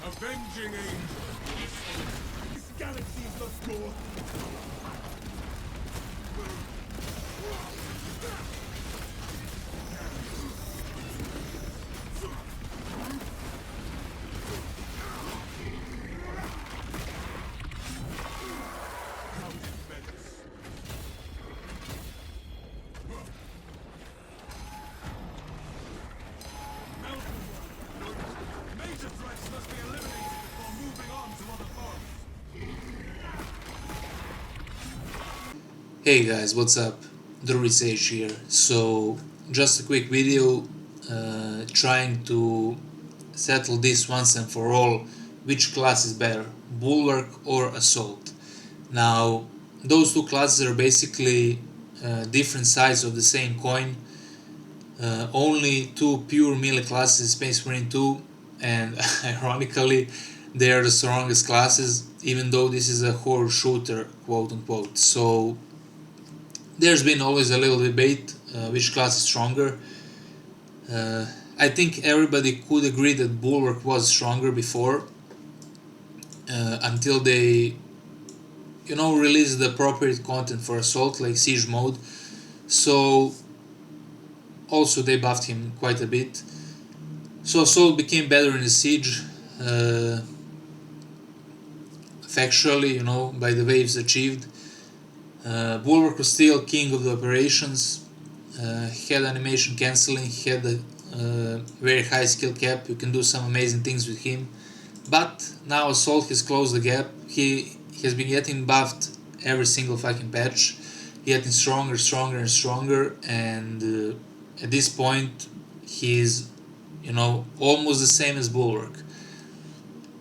Avenging angel! This galaxy is not yours! Major threats must be eliminated before moving on to other foes. Hey guys, what's up? Druid Sage here. So, just a quick video trying to settle this once and for all, which class is better, Bulwark or Assault. Now, those two classes are basically different sides of the same coin. Only two pure melee classes, Space Marine 2, and ironically they are the strongest classes, even though this is a horror shooter, quote unquote. So there's been always a little debate which class is stronger. I think everybody could agree that Bulwark was stronger before, until they released the appropriate content for Assault, like Siege mode. So also they buffed him quite a bit. So Assault became better in the Siege, factually, by the waves achieved. Bulwark was still king of the operations. He had animation cancelling, he had a very high skill cap, you can do some amazing things with him. But now Assault has closed the gap, he has been getting buffed every single fucking patch, getting stronger and stronger, and at this point he's almost the same as Bulwark.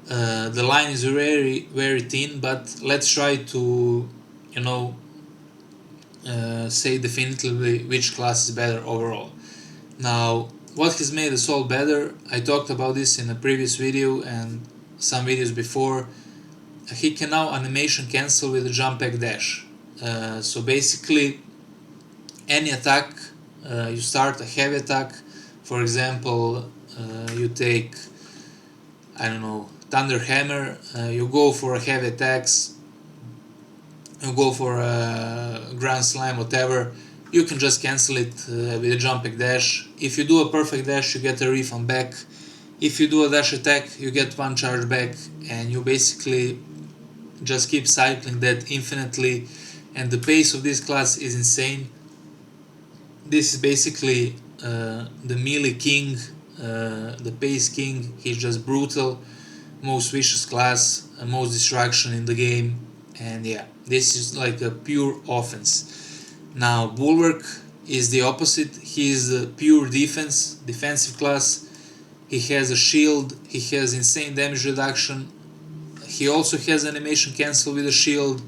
The line is very thin, but let's try to say definitively which class is better overall. Now, what has made Assault better, I talked about this in a previous video and some videos before. He can now animation cancel with a jump back dash. So basically any attack, you start a heavy attack, for example, you take, I don't know, Thunder Hammer, you go for heavy attacks, you go for a Grand Slam, whatever, you can just cancel it with a jump back dash. If you do a perfect dash, you get a refund back. If you do a dash attack, you get one charge back, and you basically just keep cycling that infinitely, and the pace of this class is insane. This is basically the melee king, the pace king. He's just brutal, most vicious class, most destruction in the game, and yeah, this is like a pure offense. Now Bulwark is the opposite. He is a pure defensive class. He has a shield, he has insane damage reduction, he also has animation cancel with a shield,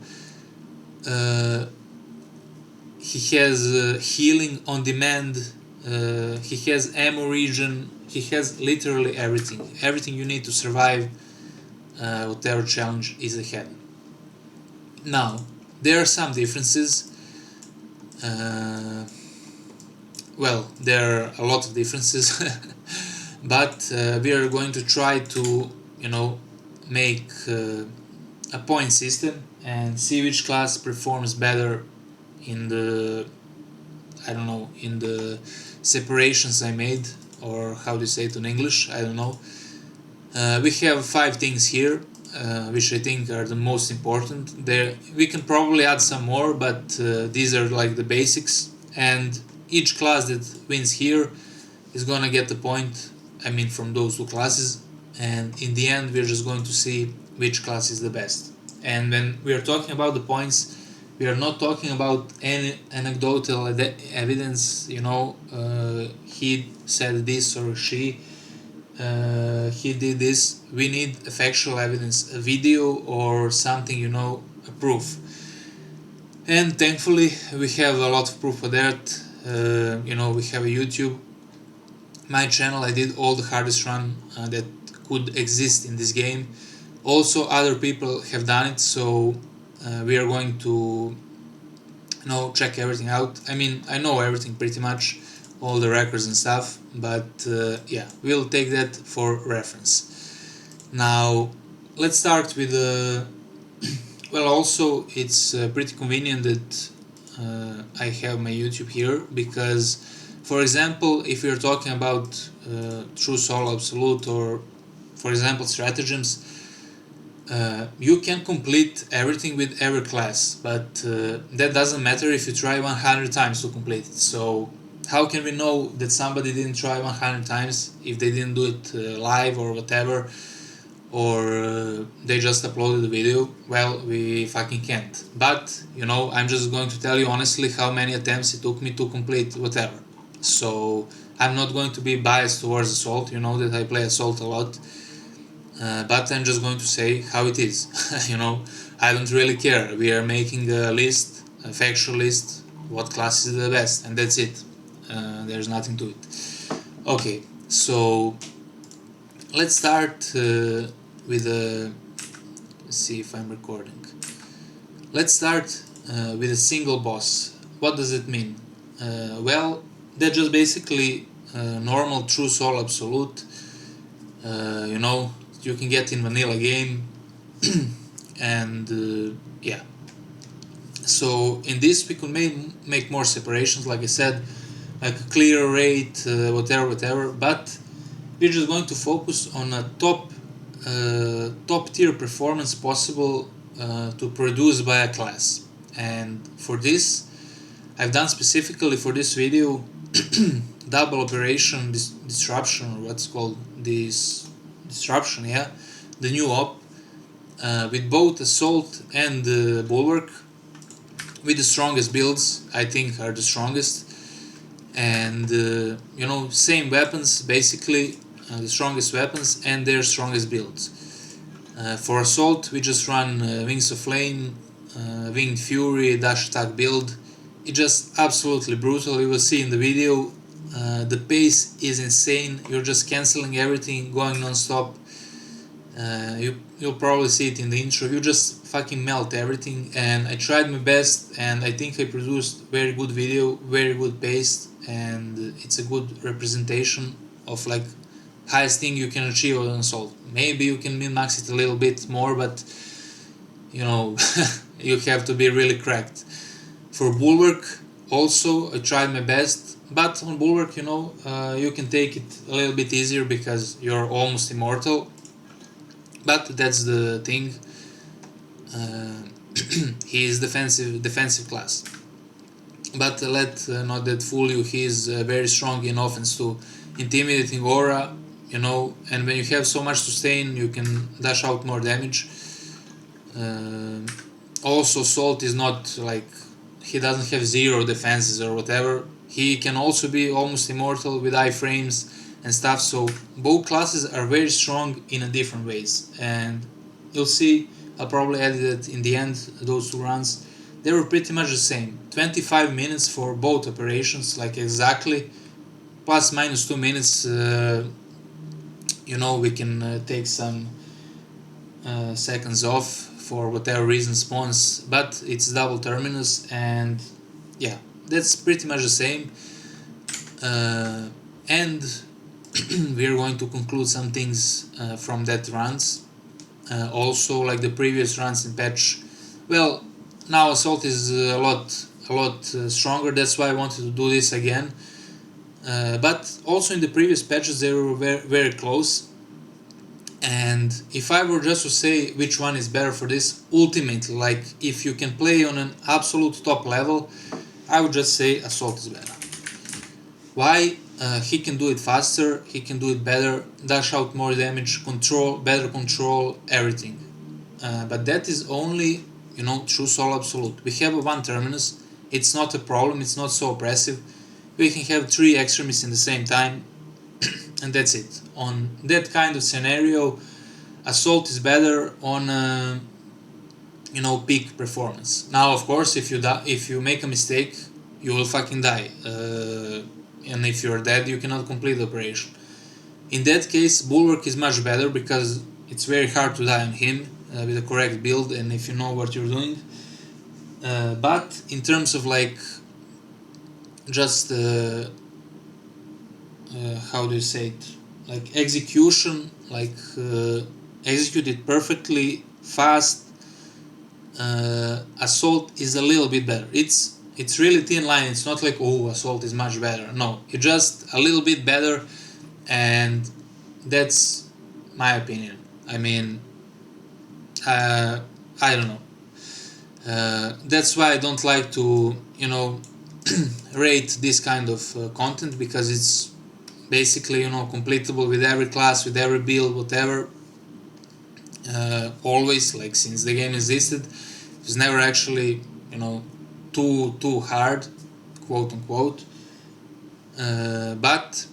he has healing on demand, he has ammo regen, he has literally everything you need to survive whatever challenge is ahead. Now, there are some differences. Well, there are a lot of differences, but we are going to try to, make a point system and see which class performs better in the, in the separations I made, or how do you say it in English, I don't know. We have 5 things here, which I think are the most important. We can probably add some more, but these are like the basics, and each class that wins here is gonna get the point, from those 2 classes, and in the end we're just going to see which class is the best. And when we are talking about the points, we are not talking about any anecdotal evidence, he said this or he did this. We need a factual evidence, a video or something, a proof. And thankfully, we have a lot of proof for that. We have a YouTube. My channel, I did all the hardest run that could exist in this game. Also, other people have done it, so we are going to check everything out. I mean, I know everything pretty much, all the records and stuff, but yeah, we'll take that for reference. Now, let's start with well, also it's pretty convenient that I have my YouTube here, because, for example, if you're talking about true solo absolute or, for example, stratagems, you can complete everything with every class, but that doesn't matter if you try 100 times to complete it. So how can we know that somebody didn't try 100 times if they didn't do it live or whatever, or they just uploaded the video? Well, we fucking can't. But, I'm just going to tell you honestly how many attempts it took me to complete whatever. So I'm not going to be biased towards Assault, that I play Assault a lot. But I'm just going to say how it is. I don't really care. We are making a list, a factual list, what class is the best, and that's it. There's nothing to it. Okay, so let's start with a... Let's see if I'm recording. Let's start with a single boss. What does it mean? Well, they're just basically normal true soul absolute. You can get in vanilla game. And yeah, so in this we could make more separations, like I said, like a clear rate, whatever, but we're just going to focus on a top tier performance possible to produce by a class. And for this, I've done specifically for this video double operation disruption, or what's called this disruption, yeah, the new op, with both Assault and Bulwark, with the strongest builds, I think are the strongest, and same weapons, basically the strongest weapons and their strongest builds. For Assault we just run Wings of Flame, Winged Fury, Dash Attack build. It's just absolutely brutal. You will see in the video, the pace is insane. You're just cancelling everything, going non-stop. You'll probably see it in the intro. You just fucking melt everything, and I tried my best, and I think I produced very good video, very good pace, and it's a good representation of like highest thing you can achieve on Assault. Maybe you can min-max it a little bit more, but you have to be really cracked. For Bulwark, also I tried my best, but on Bulwark, you can take it a little bit easier because you're almost immortal. But that's the thing. He is defensive class. But let not that fool you. He is very strong in offense too. Intimidating aura, and when you have so much sustain, you can dash out more damage. Also, Salt is not like, he doesn't have zero defenses or whatever. He can also be almost immortal with iframes and stuff, so both classes are very strong in a different ways, and you'll see, I'll probably edit it in the end, those two runs. They were pretty much the same, 25 minutes for both operations, like exactly, plus minus 2 minutes, we can take some seconds off for whatever reason spawns, but it's double terminus, and yeah, that's pretty much the same. And we are going to conclude some things from that runs. Also, like the previous runs in patch, well, now Assault is a lot stronger. That's why I wanted to do this again. But also in the previous patches they were very, very close. And if I were just to say which one is better for this, ultimately, like if you can play on an absolute top level, I would just say Assault is better. Why? He can do it faster, he can do it better, dash out more damage, better control, everything. but that is only, you know, true Sol Absolute. We have one terminus, it's not a problem, it's not so oppressive. We can have 3 extremists in the same time, and that's it. On that kind of scenario, Assault is better on you know, peak performance. Now, of course, if you make a mistake, you will fucking die, and if you're dead, you cannot complete the operation. In that case, Bulwark is much better because it's very hard to die on him with the correct build and if you know what you're doing. But in terms of like just how do you say it, like execution, like execute it perfectly fast, Assault is a little bit better. It's really thin line. It's not like, oh, Assault is much better. No, it's just a little bit better, and that's my opinion. I mean, I don't know. That's why I don't like to, you know, rate this kind of content, because it's basically, you know, completable with every class, with every build, whatever. Always, like since the game existed, it was never actually, you know, too hard, quote unquote. But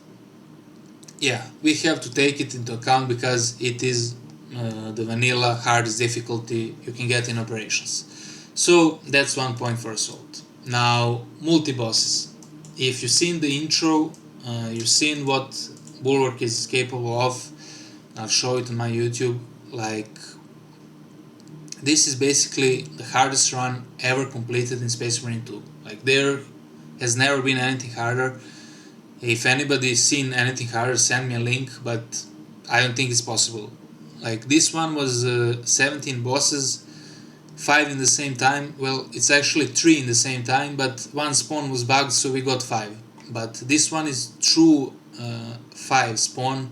yeah, we have to take it into account because it is the vanilla hardest difficulty you can get in operations. So that's one point for Assault. Now, multi-bosses. If you've seen the intro, you've seen what Bulwark is capable of. I'll show it on my YouTube. Like, this is basically the hardest run ever completed in Space Marine 2. Like, there has never been anything harder. If anybody's seen anything harder, send me a link, but I don't think it's possible. Like, this one was 17 bosses, 5 in the same time. Well, it's actually 3 in the same time, but one spawn was bugged, so we got 5. But this one is true 5 spawn,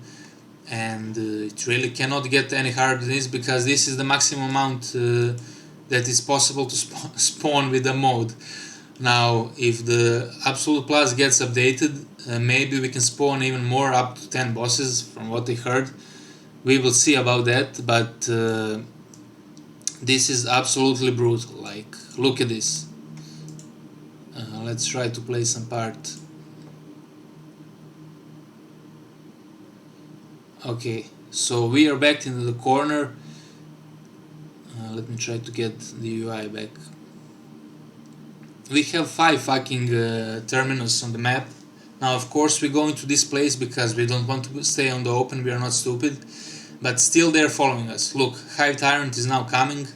and it really cannot get any harder than this, because this is the maximum amount that is possible to spawn with the mode. Now, if the Absolute Plus gets updated, maybe we can spawn even more, up to 10 bosses, from what I heard. We will see about that, but this is absolutely brutal. Like, look at this. Let's try to play some part. Okay, so we are back into the corner. Let me try to get the UI back. We have 5 fucking terminus on the map. Now, of course, we go into this place because we don't want to stay on the open, we are not stupid. But still they're following us. Look, Hive Tyrant is now coming.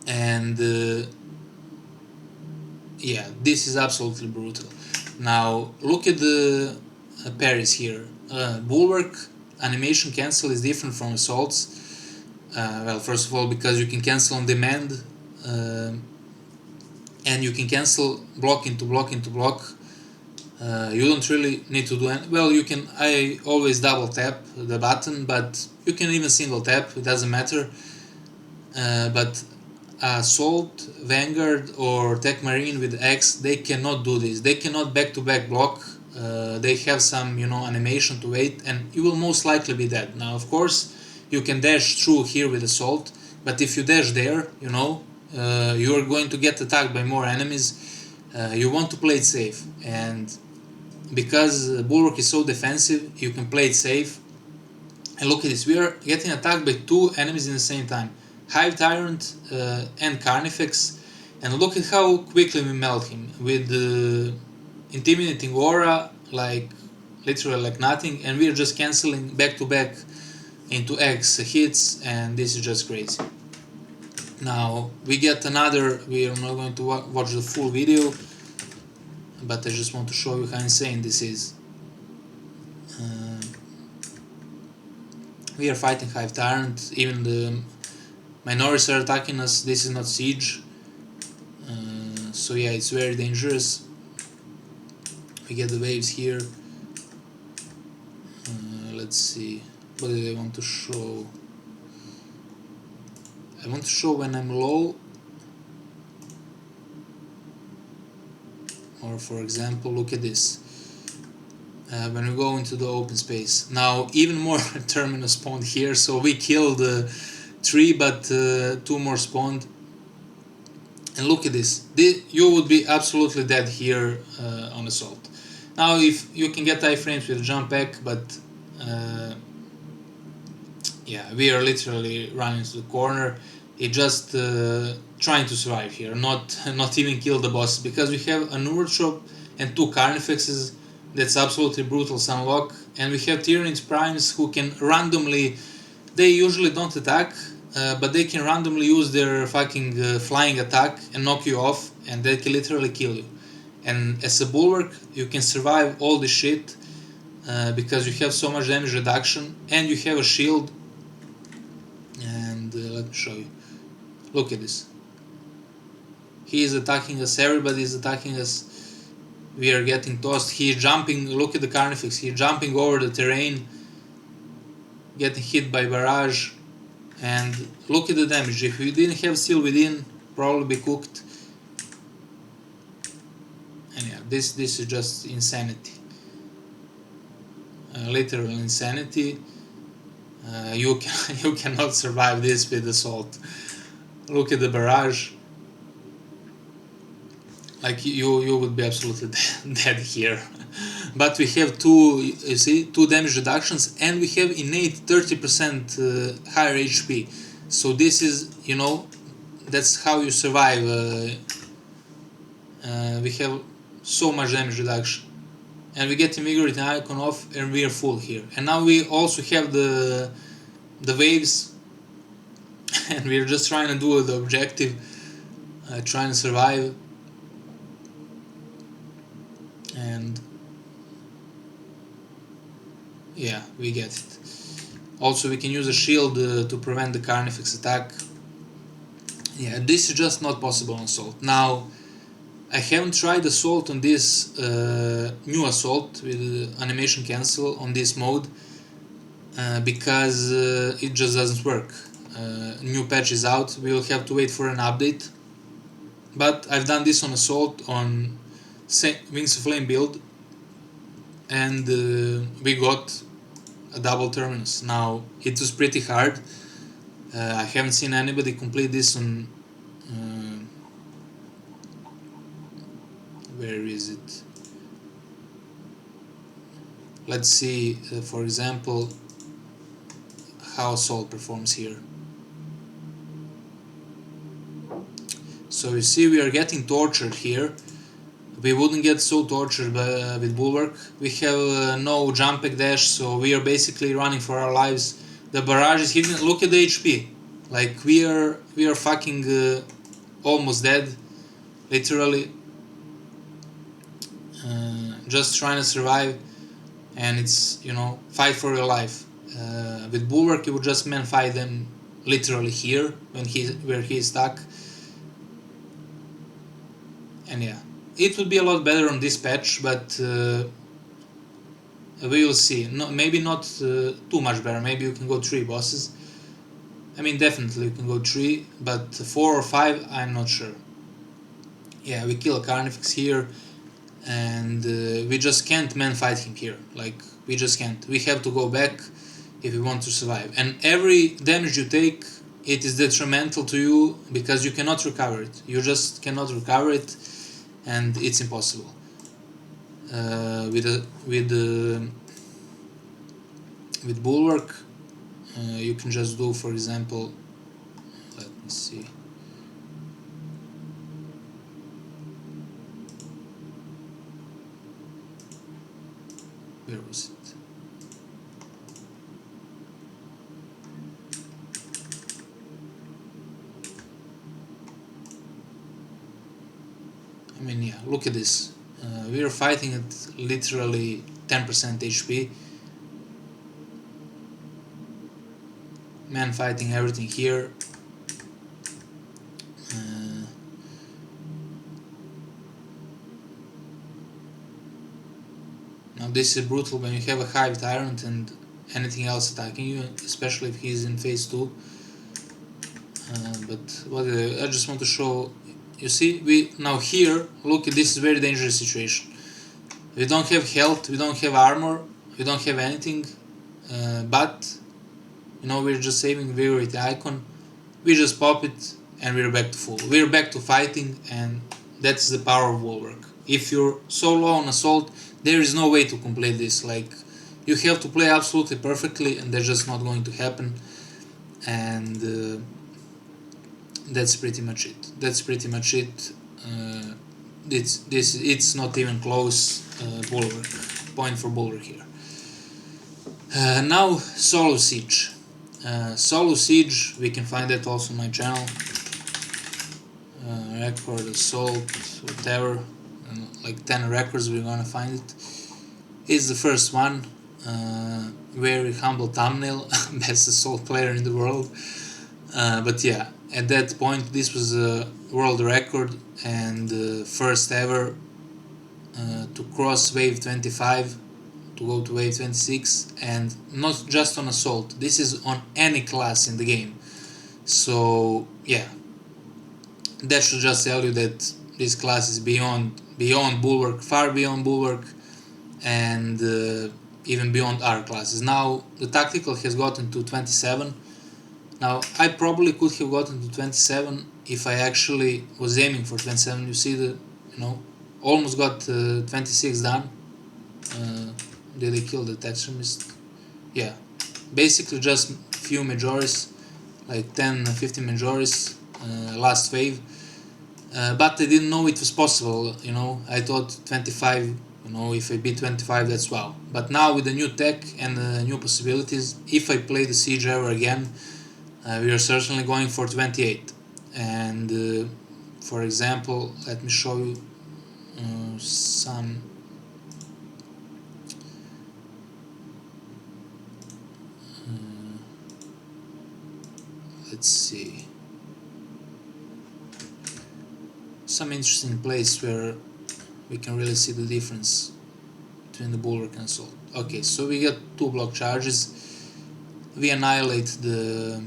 And yeah, this is absolutely brutal. Now, look at the parries here. Bulwark animation cancel is different from Assault's. Well, first of all, because you can cancel on demand. And you can cancel block into block into block. You don't really need to do any. Well, you can. I always double tap the button, but you can even single tap. It doesn't matter. But Assault, Vanguard, or Tech Marine with X, they cannot do this. They cannot back to back block. They have some, you know, animation to wait, and you will most likely be dead. Now, of course, you can dash through here with Assault, but if you dash there, you know, you are going to get attacked by more enemies. You want to play it safe, and because Bulwark is so defensive, you can play it safe. And look at this, we are getting attacked by 2 enemies in the same time, Hive Tyrant and Carnifex, and look at how quickly we melt him with intimidating aura, like literally like nothing, and we are just cancelling back to back into X hits, and this is just crazy. Now we get another. We are not going to watch the full video, but I just want to show you how insane this is. We are fighting Hive Tyrant. Even the minorities are attacking us. This is not siege, so yeah, it's very dangerous. We get the waves here. Let's see. What do I want to show? I want to show when I'm low, or for example, look at this. When we go into the open space. Now, even more terminus spawned here, so we killed 3, but 2 more spawned. And look at this. You would be absolutely dead here on Assault. Now if you can get iframes with jump back, but yeah, we are literally running to the corner. It's just trying to survive here, not even kill the boss, because we have an Urchop and 2 Carnifexes. That's absolutely brutal to unlock, and we have Tyranids Primes who can randomly, they usually don't attack, but they can randomly use their fucking flying attack and knock you off, and they can literally kill you. And as a Bulwark, you can survive all this shit because you have so much damage reduction, and you have a shield. And let me show you. Look at this. He is attacking us, everybody is attacking us. We are getting tossed. He is jumping, look at the Carnifex, he is jumping over the terrain, getting hit by barrage. And look at the damage. If we didn't have Seal Within, probably be cooked. And yeah, this is just insanity. Literal insanity. You cannot survive this with Assault. Look at the barrage. Like you would be absolutely dead here. But we have 2 damage reductions, and we have innate 30% higher HP. So this is, you know, that's how you survive. We have so much damage reduction, and we get Invigorate icon off, and we are full here. And now we also have the waves, and we are just trying to do the objective, trying to survive. And yeah, we get it. Also, we can use a shield to prevent the Carnifex attack. Yeah, this is just not possible on Assault. Now, I haven't tried Assault on this new Assault with animation cancel on this mode because it just doesn't work. New patch is out, we will have to wait for an update. But I've done this on Assault on Wings of Flame build, and we got a double terminus. Now it was pretty hard. I haven't seen anybody complete this on where is it? Let's see, for example, how Assault performs here. So you see we are getting tortured here. We wouldn't get so tortured with Bulwark. We have no jump back dash, so we are basically running for our lives. The barrage is hitting. Look at the HP. Like we are fucking almost dead, literally. Just trying to survive, and it's, you know, fight for your life. With Bulwark, you would just man fight them literally here where he is stuck. And yeah. It would be a lot better on this patch, but we will see. No, maybe not too much better. Maybe you can go 3 bosses. I mean, definitely you can go 3, but 4 or 5, I'm not sure. Yeah, we kill a Carnifex here, and we just can't man fight him here. Like, we just can't. We have to go back if we want to survive. And every damage you take, it is detrimental to you because you cannot recover it. You just cannot recover it. And it's impossible. With Bulwark, you can just do, for example, let me see. Where was it? I mean, yeah, look at this. We are fighting at literally 10% HP. Man fighting everything here. Now this is brutal when you have a Hive Tyrant and anything else attacking you, especially if he's in phase 2. But what I just want to show. You see, we now here, look, this is very dangerous situation. We don't have health, we don't have armor, we don't have anything, but, you know, we're just saving Vigorate icon. we just pop it and we're back to full. We're back to fighting, and that's the power of Bulwark. If you're so low on assault, there is no way to complete this. Like, you have to play absolutely perfectly, and that's just not going to happen. And that's pretty much it. It's not even close. Bulwark, point for Bulwark here. Now Solo Siege. Solo Siege, we can find that also on my channel. Record, Assault, whatever, like 10 records, we're gonna find it. It's the first one. Very humble thumbnail, best assault player in the world. But yeah, at that point this was a world record and first ever to cross wave 25 to go to wave 26, and not just on assault, this is on any class in the game. So yeah, that should just tell you that this class is beyond Bulwark, far beyond Bulwark, and even beyond our classes. Now the tactical has gotten to 27. Now I probably could have gotten to 27 if I actually was aiming for 27. You see the, almost got 26 done. Did I kill the extremist? Yeah, basically just few majors, like 10-15 majors last wave. But I didn't know it was possible, I thought 25, if I beat 25, that's wow. But now with the new tech and the new possibilities, if I play the siege ever again, we are certainly going for 28. And for example, let me show you some. Let's see. Some interesting place where we can really see the difference between the Bulwark and Assault. Okay, so we get 2 block charges. We annihilate the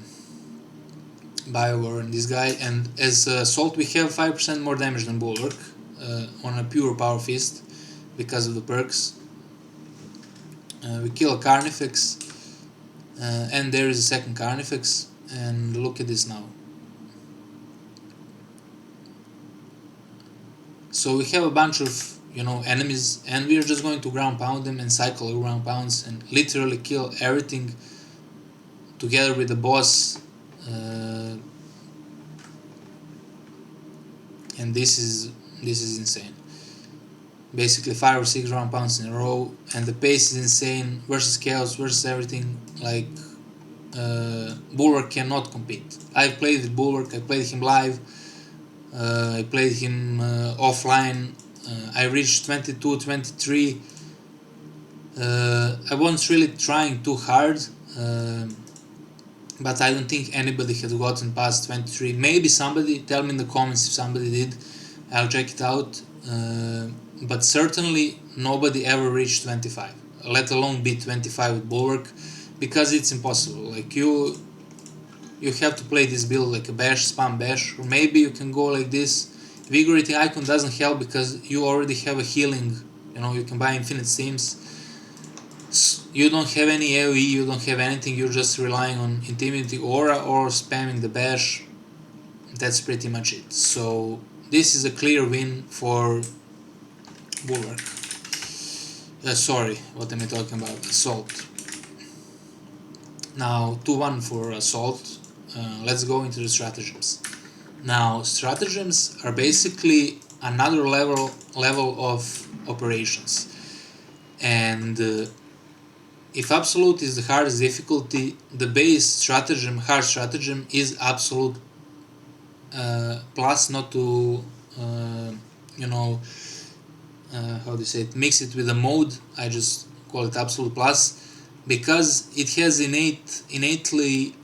Biowar and this guy, and as Assault we have 5% more damage than Bulwark on a pure power fist because of the perks. We kill a Carnifex, and there is a second Carnifex, and look at this now. So we have a bunch of enemies, and we are just going to ground pound them and cycle ground pounds and literally kill everything together with the boss. And this is insane. Basically 5 or 6 ground pounds in a row, and the pace is insane versus Chaos, versus everything. Like Bulwark cannot compete. I've played with Bulwark, I played him live, I played him offline, I reached 22, 23. I wasn't really trying too hard, but I don't think anybody had gotten past 23. Maybe somebody, tell me in the comments if somebody did, I'll check it out. But certainly nobody ever reached 25, let alone beat 25 with Bulwark, because it's impossible. Like you have to play this build like a bash, spam bash, or maybe you can go like this. Vigorating icon doesn't help because you already have a healing, you can buy infinite steams. You don't have any AoE, you don't have anything, you're just relying on Intimidating Aura or spamming the bash. That's pretty much it. So this is a clear win for Bulwark. Sorry, what am I talking about? Assault. Now 2-1 for Assault. Let's go into the stratagems. Now stratagems are basically another level of operations, and if Absolute is the hardest difficulty, the base stratagem, hard stratagem, is Absolute plus, not to how do you say it, mix it with a mode. I just call it Absolute plus, because it has innately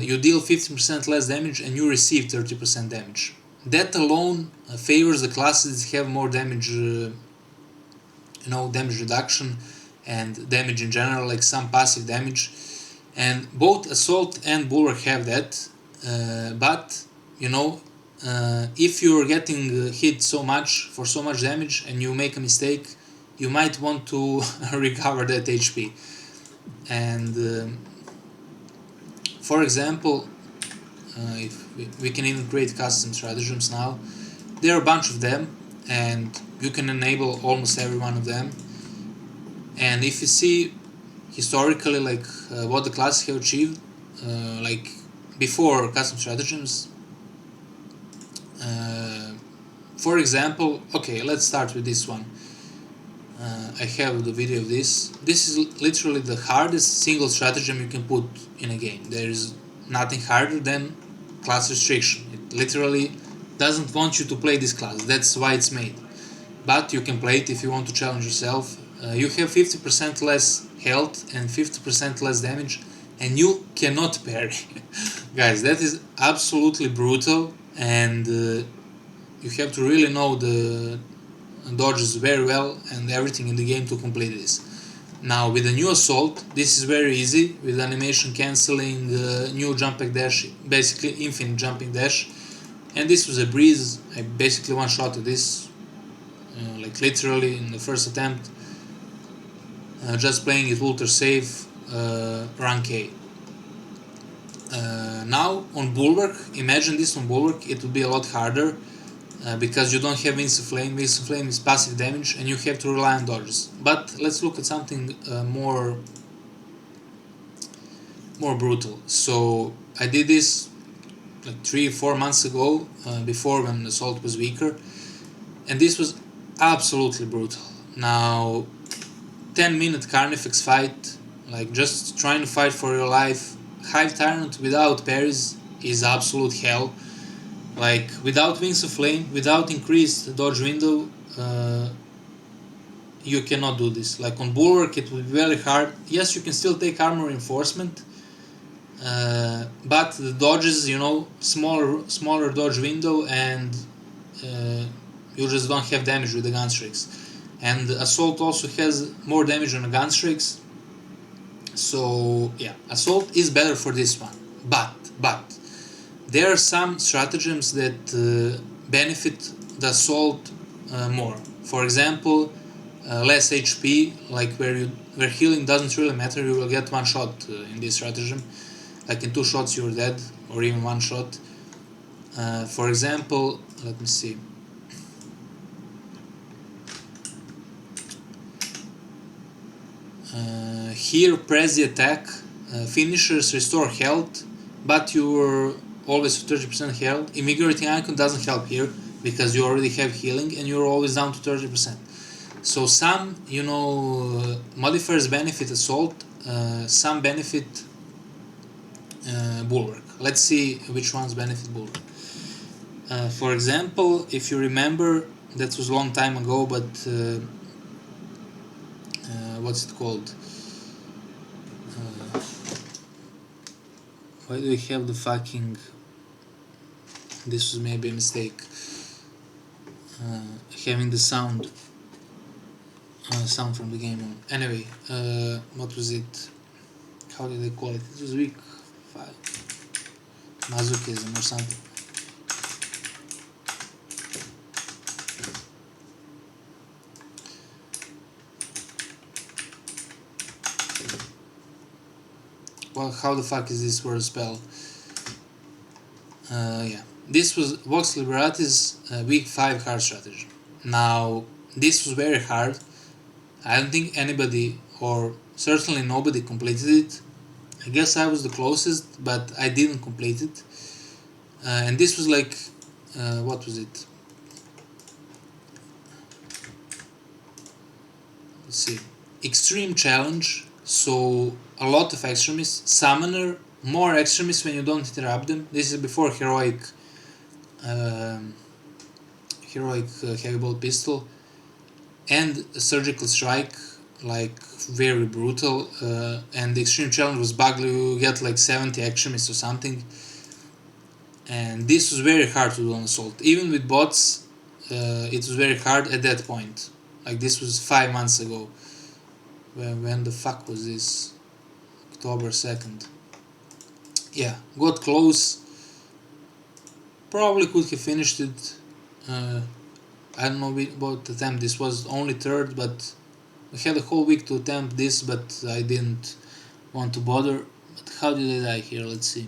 you deal 15% less damage and you receive 30% damage. That alone favors the classes that have more damage, damage reduction and damage in general, like some passive damage. And both Assault and Bulwark have that, but if you're getting hit so much for so much damage and you make a mistake, you might want to recover that HP. And for example, if we can even create custom stratagems now. There are a bunch of them, and you can enable almost every one of them. And if you see historically, like what the classes have achieved, like before custom stratagems, for example, okay, let's start with this one. I have the video of this. This is literally the hardest single stratagem you can put in a game. There is nothing harder than class restriction. It literally doesn't want you to play this class. That's why it's made. But you can play it if you want to challenge yourself. You have 50% less health and 50% less damage, and you cannot parry. Guys, that is absolutely brutal, and you have to really know the dodges very well and everything in the game to complete this. Now with the new assault, this is very easy with animation cancelling, new jump back dash, basically infinite jumping dash, and this was a breeze. I basically one-shotted this, like literally in the first attempt, just playing it ultra safe, rank A. Now on Bulwark, imagine this on Bulwark, it would be a lot harder. Because you don't have Winds of Flame. Winds of Flame is passive damage and you have to rely on dodges. But let's look at something more brutal. So I did this like 3-4 months ago, before when Assault was weaker, and this was absolutely brutal. Now 10-minute Carnifex fight, like just trying to fight for your life. Hive Tyrant without parries is absolute hell. Like without Wings of Flame, without increased dodge window, you cannot do this. Like on Bulwark, it would be very hard. Yes, you can still take armor reinforcement, but the dodges, smaller dodge window, and you just don't have damage with the gun streaks. And Assault also has more damage on the gun streaks. So yeah, Assault is better for this one, but there are some stratagems that benefit the Assault more. For example, less HP, like where healing doesn't really matter. You will get one shot in this stratagem. Like in 2 shots you're dead, or even 1 shot. For example, let me see. Here, press the attack. Finishers restore health, but you're always 30% health. Invigorating icon doesn't help here because you already have healing and you're always down to 30%. So some, modifiers benefit Assault, some benefit Bulwark. Let's see which ones benefit Bulwark. For example, if you remember, that was a long time ago, but what's it called? Why do we have the fucking... This was maybe a mistake. Having the sound from the game on. Anyway, what was it? How did they call it? It was week 5. Masochism or something. Well, how the fuck is this word spelled? Yeah. This was Vox Liberatis week 5 hard strategy. Now, this was very hard. I don't think anybody, or certainly nobody, completed it. I guess I was the closest, but I didn't complete it. And this was like, what was it? Let's see. Extreme challenge. So a lot of extremists. Summoner, more extremists when you don't interrupt them. This is before heroic heavy bolt pistol, and a surgical strike, like very brutal. And the extreme challenge was Bugly. You get like 70 extremists or something, and this was very hard to do on Assault. Even with bots, it was very hard at that point. Like this was 5 months ago. When the fuck was this? October 2nd. Yeah, got close. Probably could have finished it. I don't know about attempt. This was only 3rd, but I had a whole week to attempt this, but I didn't want to bother. But how did I die here? Let's see.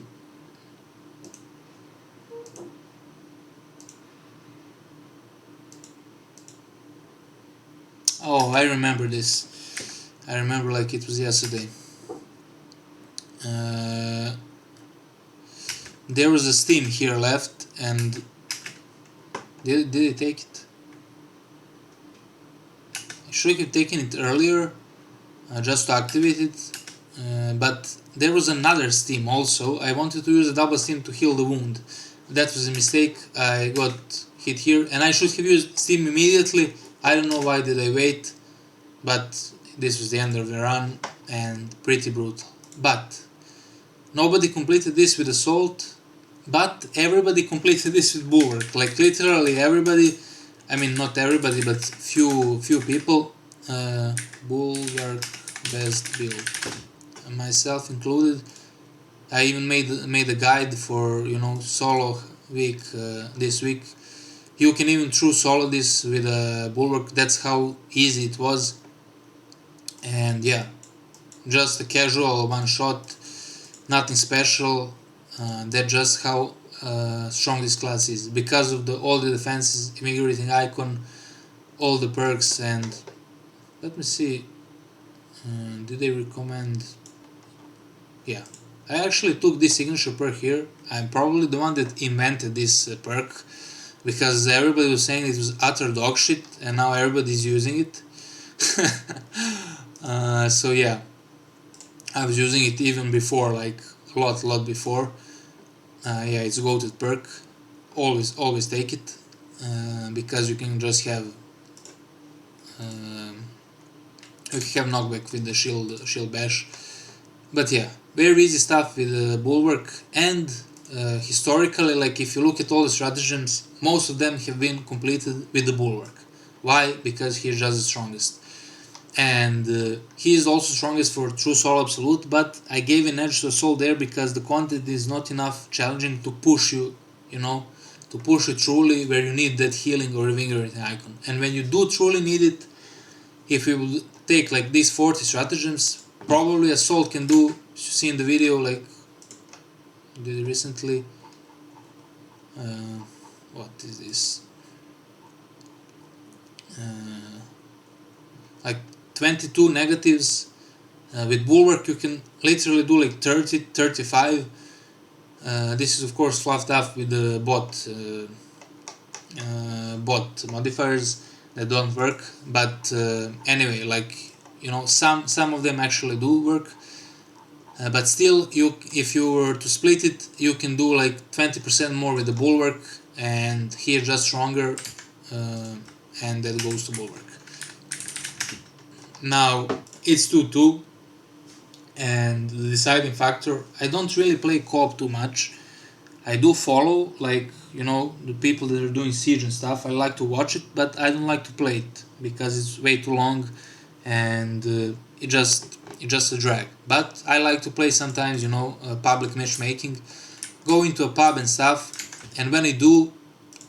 Oh, I remember this. I remember like it was yesterday. Uh, there was a steam here left, and did it take it? I should have taken it earlier, just to activate it. But there was another steam also. I wanted to use a double steam to heal the wound. That was a mistake. I got hit here, and I should have used steam immediately. I don't know why did I wait, but this was the end of the run and pretty brutal. But nobody completed this with Assault, but everybody completed this with Bulwark. Like literally everybody. I mean, not everybody, but few people. Bulwark best build, myself included. I even made a guide for solo week this week. You can even true solo this with a Bulwark. That's how easy it was. And yeah, just a casual one shot, nothing special. That's just how strong this class is because of all the defenses, immigrating icon, all the perks. And let me see, did they recommend? Yeah, I actually took this signature perk here. I'm probably the one that invented this perk, because everybody was saying it was utter dog shit, and now everybody's using it. So yeah, I was using it even before, like a lot before. Yeah, it's goated perk. Always take it, because you can just have knockback with the shield bash. But yeah, very easy stuff with Bulwark. And historically, like if you look at all the stratagems, most of them have been completed with the Bulwark. Why? Because he's just the strongest. And he is also strongest for true solo absolute, but I gave an edge to Assault there because the content is not enough challenging to push you, to push you truly where you need that healing or revigorating icon. And when you do truly need it, if you will take like these 40 stratagems, probably Assault can do, you see in the video, like did recently, what is this, like 22 negatives. With Bulwark you can literally do like 30, 35. This is of course fluffed up with the bot modifiers that don't work, but anyway, like some of them actually do work. But still, if you were to split it, you can do like 20% more with the Bulwark, and here just stronger, and that goes to Bulwark. Now it's 2-2, and the deciding factor, I don't really play co-op too much. I do follow, like, the people that are doing Siege and stuff. I like to watch it, but I don't like to play it because it's way too long, and it's just a drag. But I like to play sometimes, public matchmaking, go into a pub and stuff, and when I do,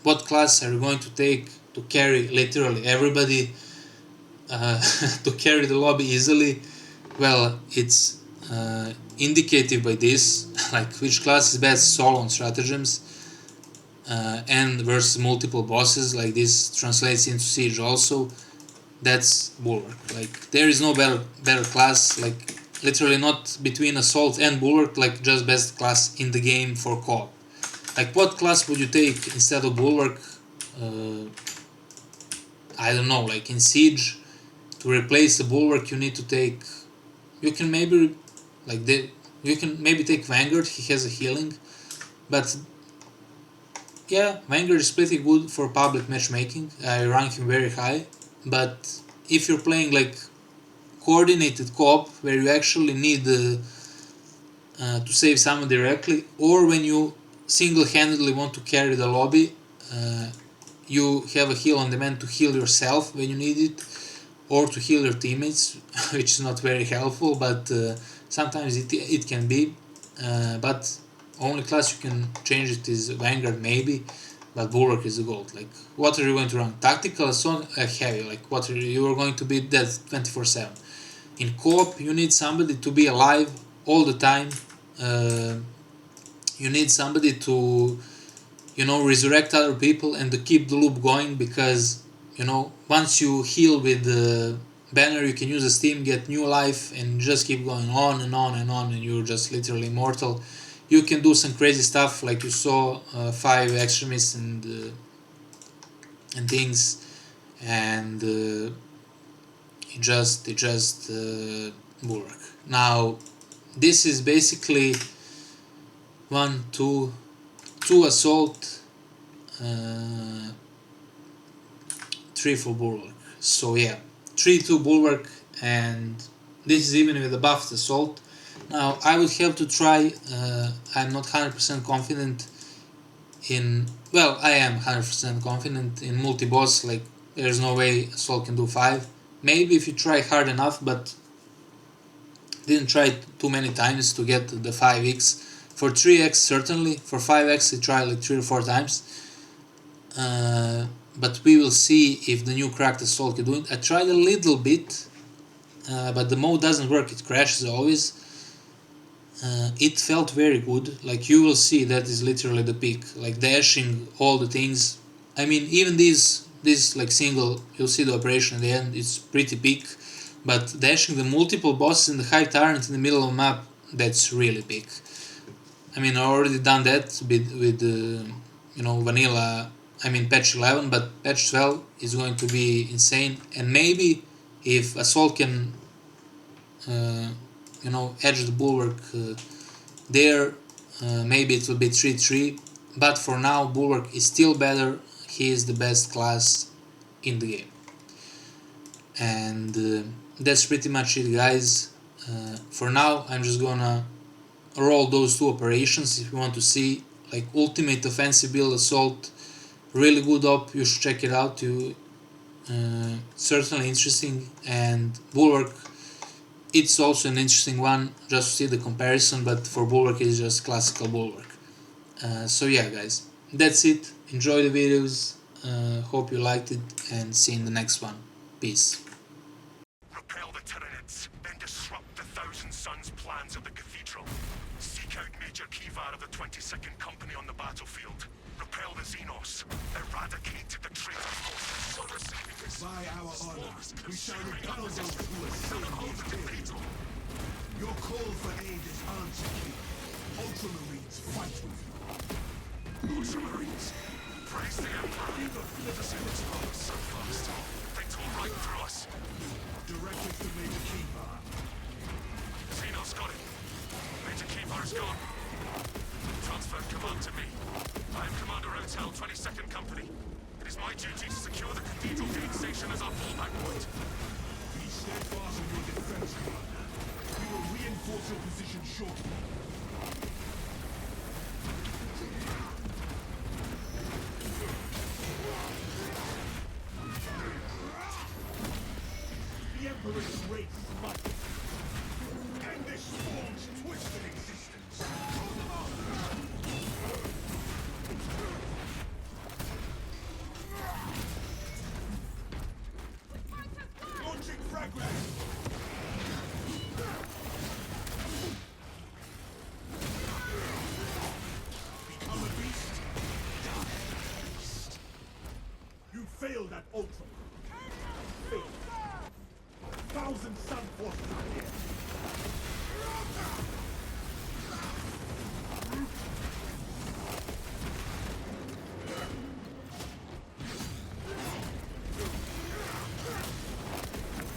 what class are you going to take to carry literally everybody, to carry the lobby easily? Well, it's indicative by this, like which class is best solo on stratagems, and versus multiple bosses, like this translates into Siege also. That's Bulwark. Like there is no better class, like literally not between Assault and Bulwark, like just best class in the game for co-op. Like what class would you take instead of Bulwark? I don't know, like in Siege, to replace the Bulwark you need to take, you can maybe take Vanguard, he has a healing, but yeah, Vanguard is pretty good for public matchmaking. I rank him very high, but if you're playing like coordinated co-op where you actually need to save someone directly, or when you single-handedly want to carry the lobby, you have a heal on demand to heal yourself when you need it, or to heal your teammates, which is not very helpful, but sometimes it can be. But only class you can change it is Vanguard maybe, but Bulwark is the gold. Like, what are you going to run? Tactical, Assault, heavy. Like, you are going to be dead 24/7. In co-op, you need somebody to be alive all the time. You need somebody to, resurrect other people and to keep the loop going, because, once you heal with the banner, you can use the steam, get new life, and just keep going on and on and on, and you're just literally immortal. You can do some crazy stuff like you saw, 5 extremists and things, and it just Bulwark. Now this is basically 2 assault, 3 for Bulwark. So yeah, 3-2 Bulwark, and this is even with the buffed assault. Now I would have to try, I'm not 100% confident in, well, I am 100% confident in multi-boss, like there's no way assault can do 5. Maybe if you try hard enough, but didn't try too many times to get the 5x. For 3x certainly, for 5x I tried like 3 or 4 times. But we will see if the new cracked assault can do it. I tried a little bit, but the mode doesn't work, it crashes always. It felt very good, like you will see that is literally the peak, like dashing all the things. I mean, even this like single, you'll see the operation at the end, it's pretty peak, but dashing the multiple bosses in the high tyrant in the middle of the map, that's really peak. I mean, I already done that with vanilla, patch 11, but patch 12 is going to be insane, and maybe if assault can edge the Bulwark there, maybe it will be 3-3, but for now Bulwark is still better. He is the best class in the game, and that's pretty much it, guys. For now I'm just gonna roll those 2 operations. If you want to see like ultimate offensive build assault, really good op, you should check it out. Certainly interesting, and Bulwark, it's also an interesting one just to see the comparison, but for Bulwark it's just classical Bulwark. So yeah, guys, that's it. Enjoy the videos, hope you liked it, and see you in the next one. Peace. Repel the Tyranids, then disrupt the Thousand Suns plans of the Cathedral. Seek out Major Kivar of the 22nd Company on the battlefield. Repel the Xenos. Eradicate the traitor forces. By our honor, we shall repel those who assail these cathedrals. Your call for aid is answered here. Ultramarines fight with you. Ultramarines, praise the Emperor. The Xenos are so fast. They tore right through us. Directed to Major Kivar. Xenos got it. Major Kivar's gone. Transfer command to me. I am Commander Hotel 22nd Company. It is my duty to secure the Cathedral Gate Station as our fallback point. Be steadfast in your defense, Commander. We will reinforce your position shortly. The Emperor's race must end this forge's twisted existence. Launching fragments! Become a beast? Die a beast. You failed at Ultra. Failed. Thousand Sun forces are here.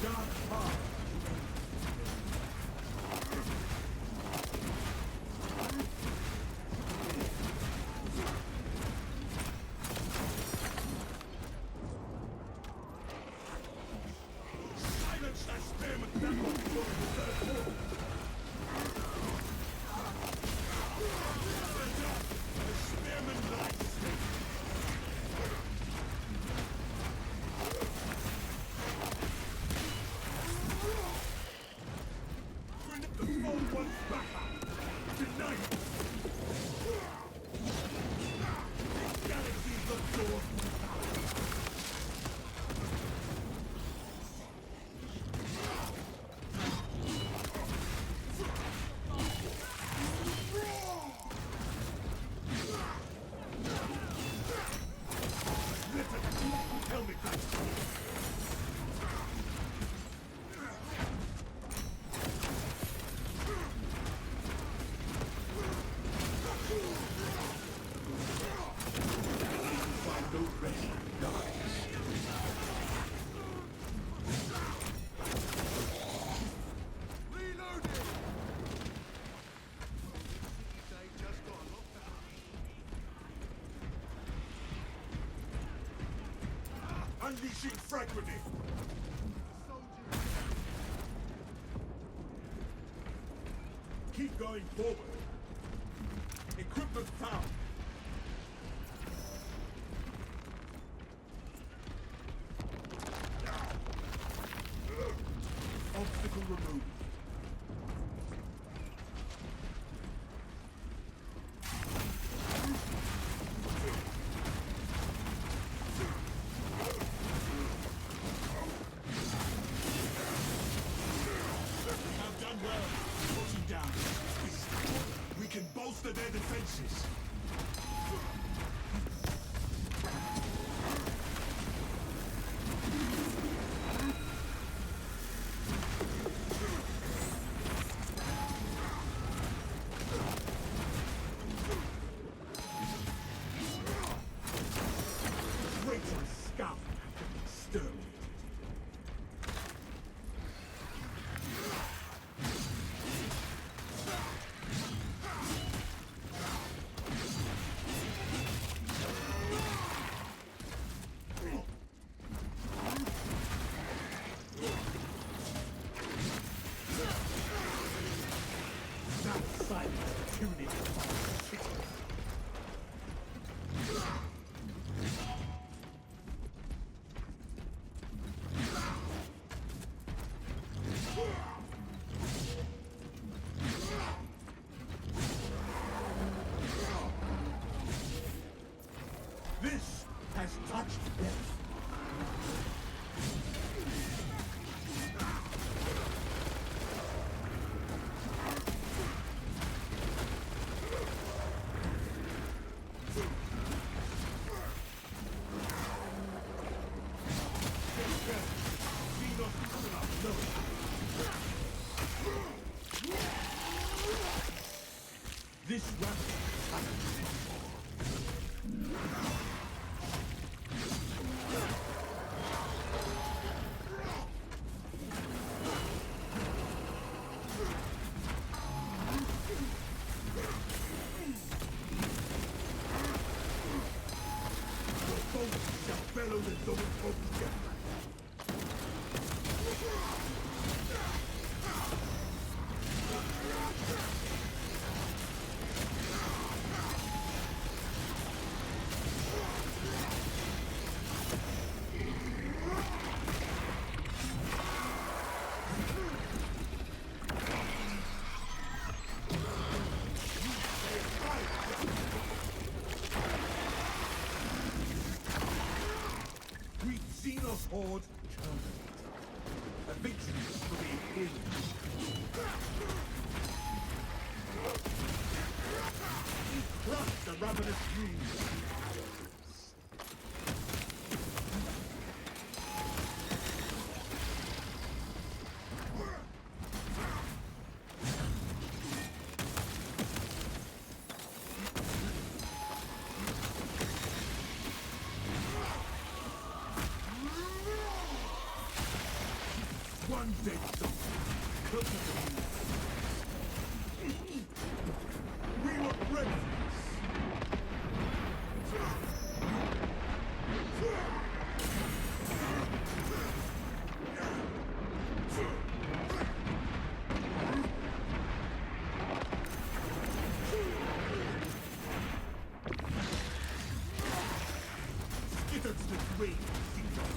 Dark power. Silence that spearman! That will be your third war! Unleashing frag grenade. Keep going forward. Equipment found. Obstacle removed. Have done well. Pushing down. We can bolster their defenses. Traitor scout have been exterminated. That silence tuning is This has touched death. This rapid shall bellow the double focus death. Great Xenos Horde terminated. A victory for the Imperium. He crushed the ravenous dreams. One dead zone. Closer to me. We were bred for this. Skitter to the grave, Xenos.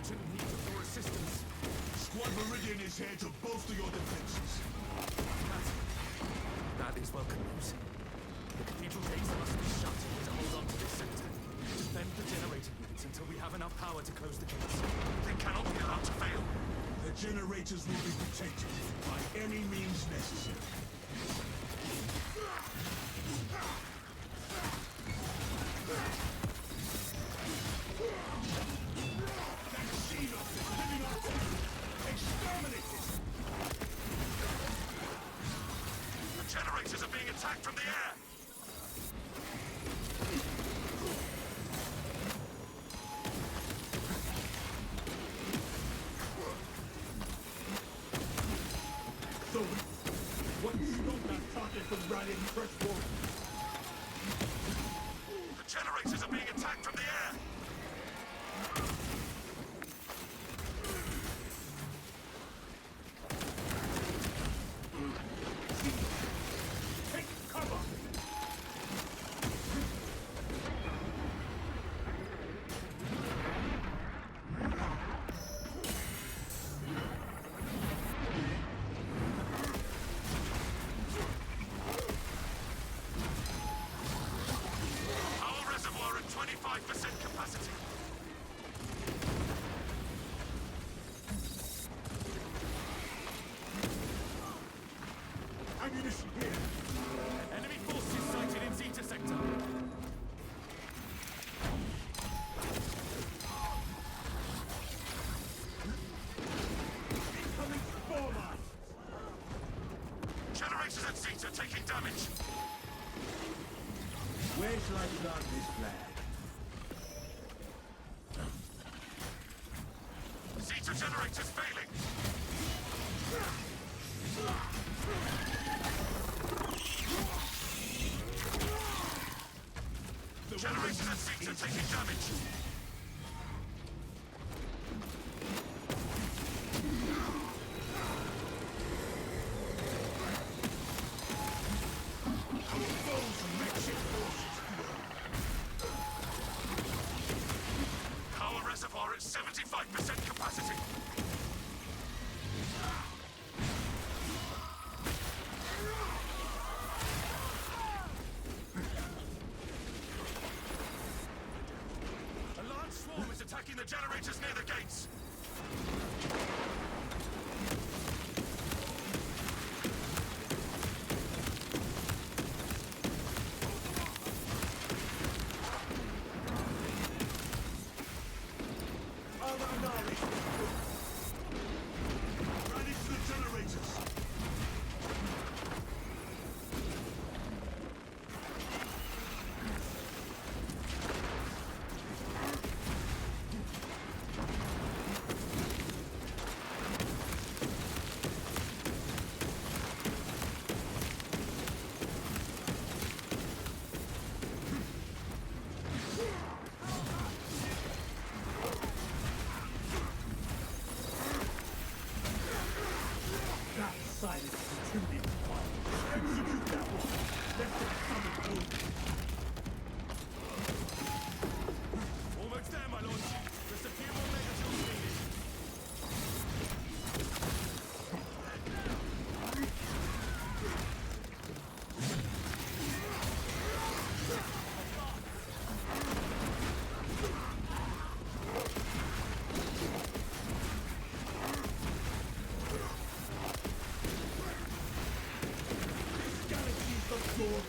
urgent need of your assistance. Squad Meridian is here to bolster your defenses. That is welcome news. The cathedral gates must be shut to hold on to this sector. Defend the generator units until we have enough power to close the gates. They cannot be allowed to fail. The generators will be protected by any means necessary. That Xenos is living on top! Exterminate it! The generators are being attacked from the air. So, what stopped that target from rallying fresh warriors? The generators are being attacked from the air. Take cover! Our reservoir at 25% capacity. Ammunition here! Enemy forces sighted in Zeta sector. Incoming spore mine! Generators at Zeta taking damage. Where shall I plant this flag? Zeta generators failing. Generators at Zeta taking damage. Those wretched forces! Power reservoir at 75% capacity. A large swarm is attacking the generators near the gates. Ready to the generators! That silence is too deep. Execute that one! Let them summon through! Almost there, my lord. Just a few more megatons needed. Galaxy's the door!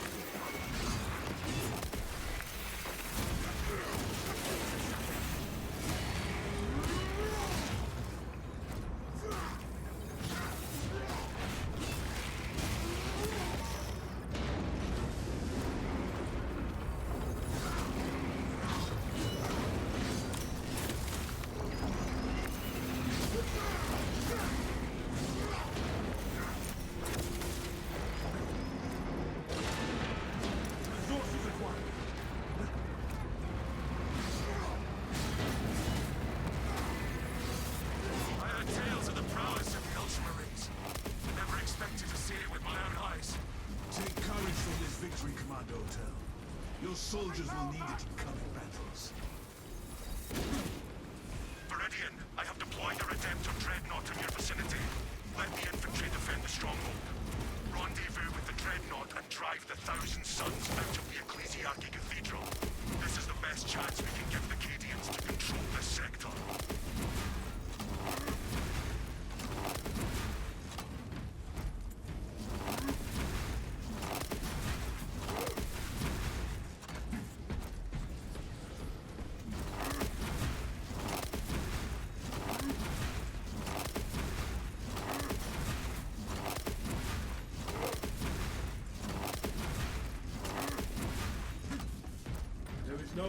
Resources acquired! I heard tales of the prowess of the Ultramarines. Never expected to see it with my own eyes. Take courage from this victory, Commando Hotel. Your soldiers will need it in coming battles. Viridian,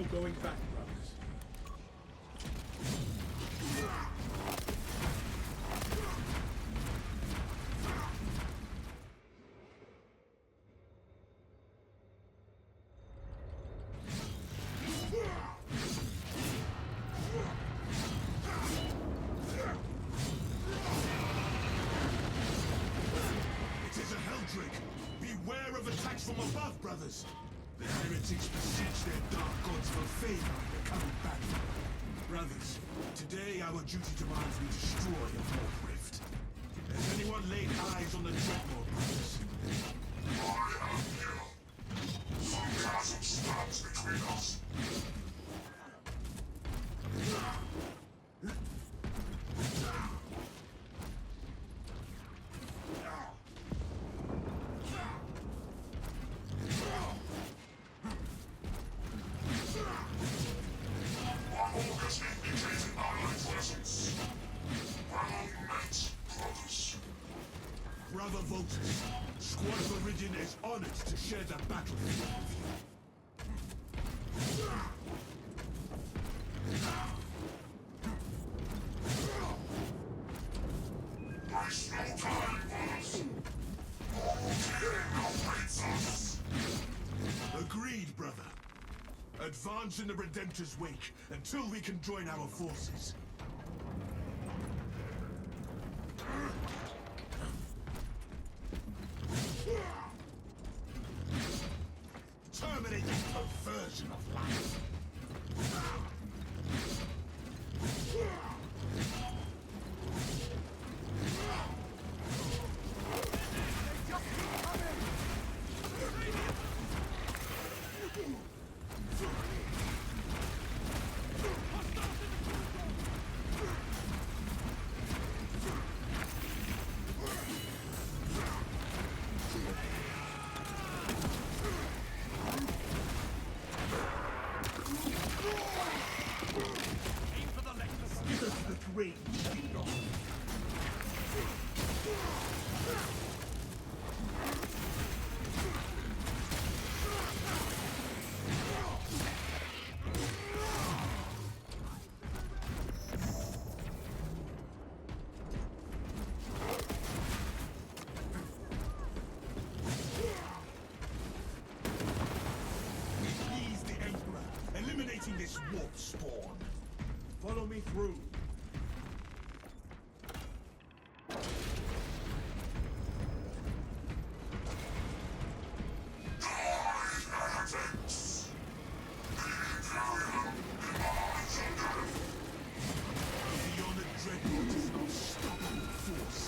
no going back, brothers. It is a Helbrute. Beware of attacks from above, brothers. The heretics beseech their dark gods for favor in the coming battle. Brothers, today our duty demands we destroy a Warp Rift. Has anyone laid eyes on the Dreadnought, brothers? I am here. Some chasm stands between us. My orc has indicated ally presence. Well met, brothers. Brother Votus, Squad Viridian is honored to share the battlefield with you. Waste no time, brothers. Mortal tyranny awaits us. Agreed, brother. Advance in the Redemptor's wake until we can join our forces. Terminate that perversion of life. Get us the terrain. Please the Emperor, eliminating this warp spawn. Follow me through. Heretics! The Imperium demands your death. The honored Dreadnought is an unstoppable force.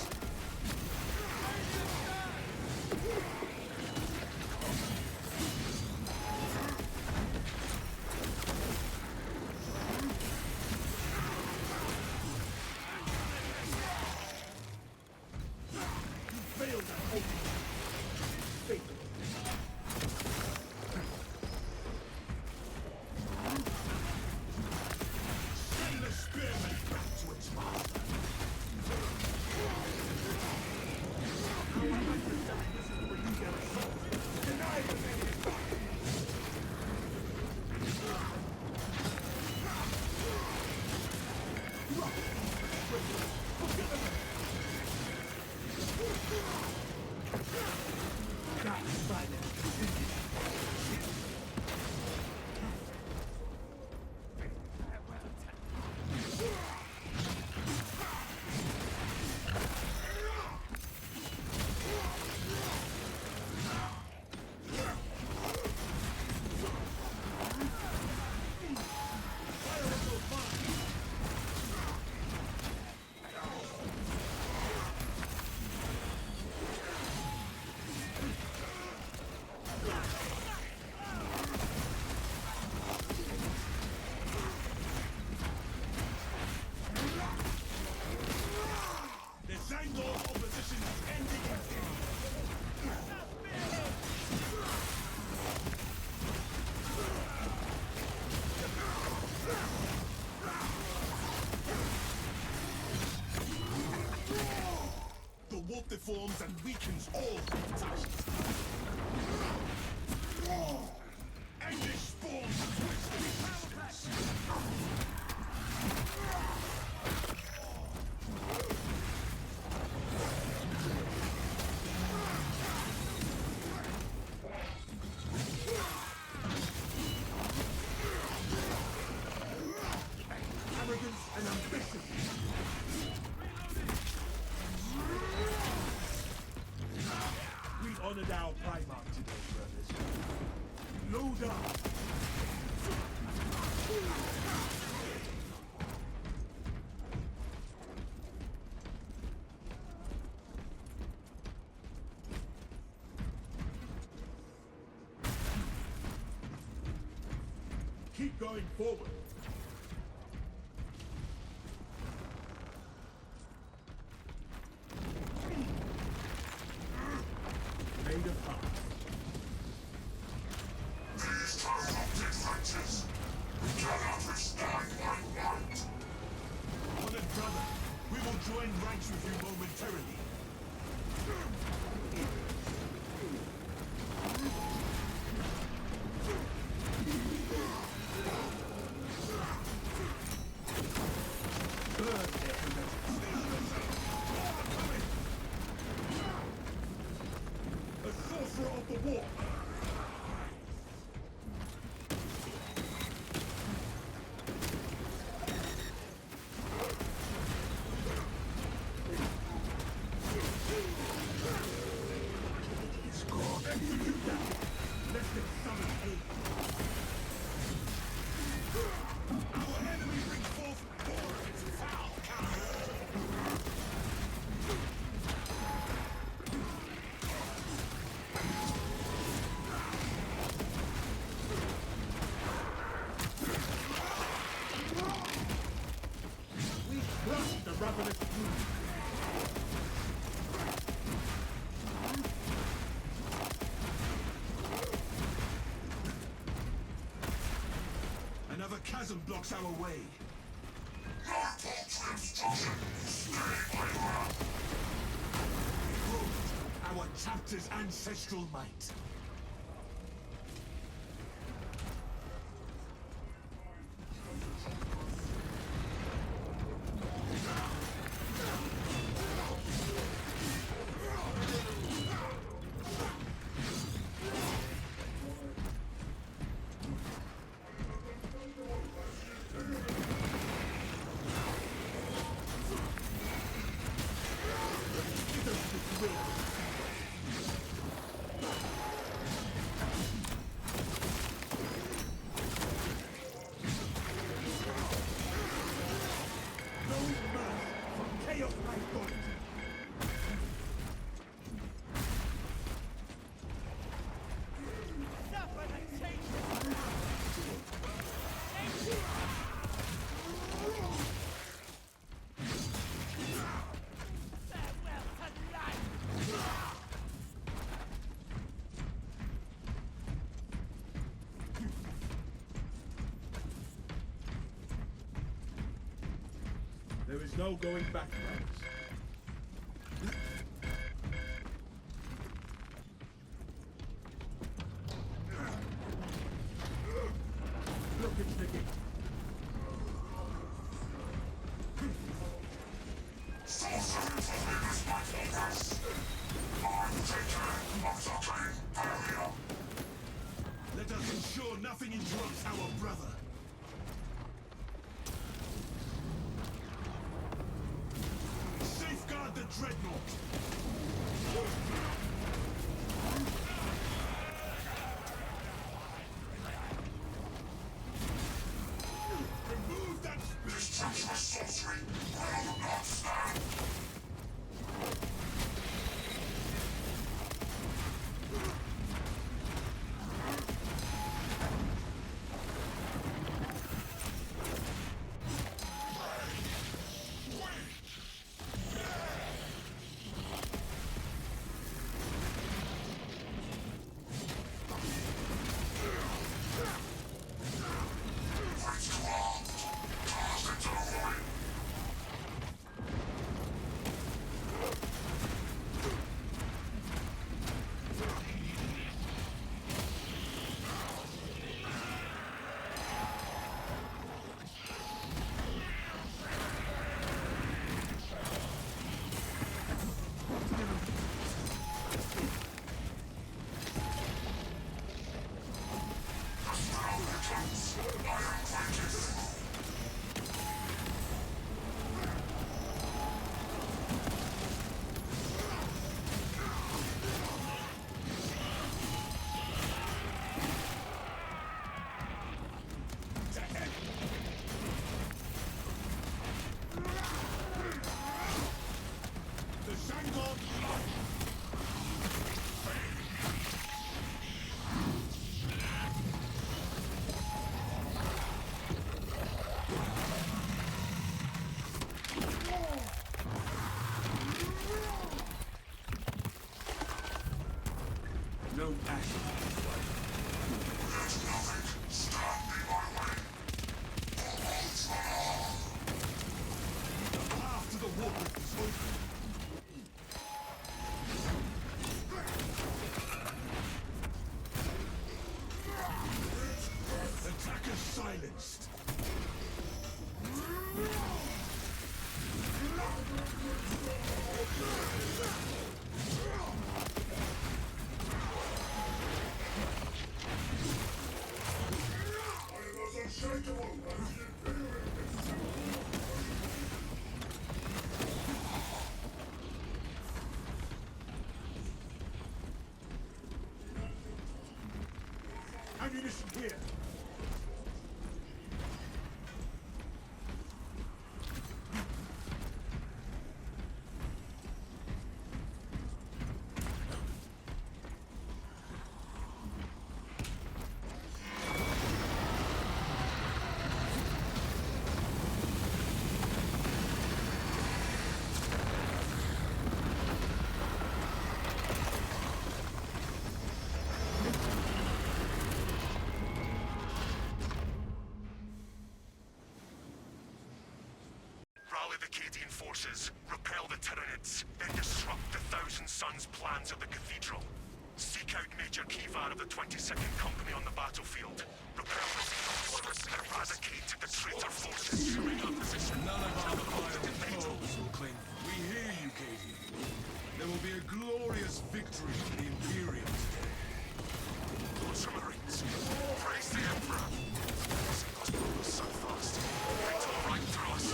You failed that ultimate. Fatal. Send the spearman back to its master. Our adversary isn't Bulwark and Assault. Deny the enemy back. That silence is indicated. The Zangor's opposition is ending the warp deforms and weakens all that touches. And this spawns twisted. keep going forward. Made of heart. These corrupted wretches cannot withstand my might. Honored brother, we will join ranks with you momentarily. A sorcerer of the war! Execute that! Let them summon aid! Our enemy brings forth more of its foul kind! We crush the ravenous brood! Another chasm blocks our way. Your paltry obstruction! Stay where you are! Behold, our chapter's ancestral might. No mercy for chaos my God. There is no going back, brothers. Look into the gate. Sorcerers have been responsible for us! I'm taker of the great barrier! Let us ensure nothing interrupts our brother. Safeguard the dreadnought. Remove that This spirit. treacherous sorcery will not stand! Don't act like the path to the warp is open. Attacker silenced. Ammunition here. Rally the Cadian forces, repel the Tyranids, then disrupt the Thousand Sons' plans of the Cathedral. Seek out Major Kivar of the 22nd Company on the battlefield. Repel the Xenos. Eradicate the traitor forces. Showing our position. None of our vile foes will claim. We hear you, Cadian. There will be a glorious victory for the Imperium today. Ultramarines, praise the Emperor. Xenos move so fast. They tore right through us.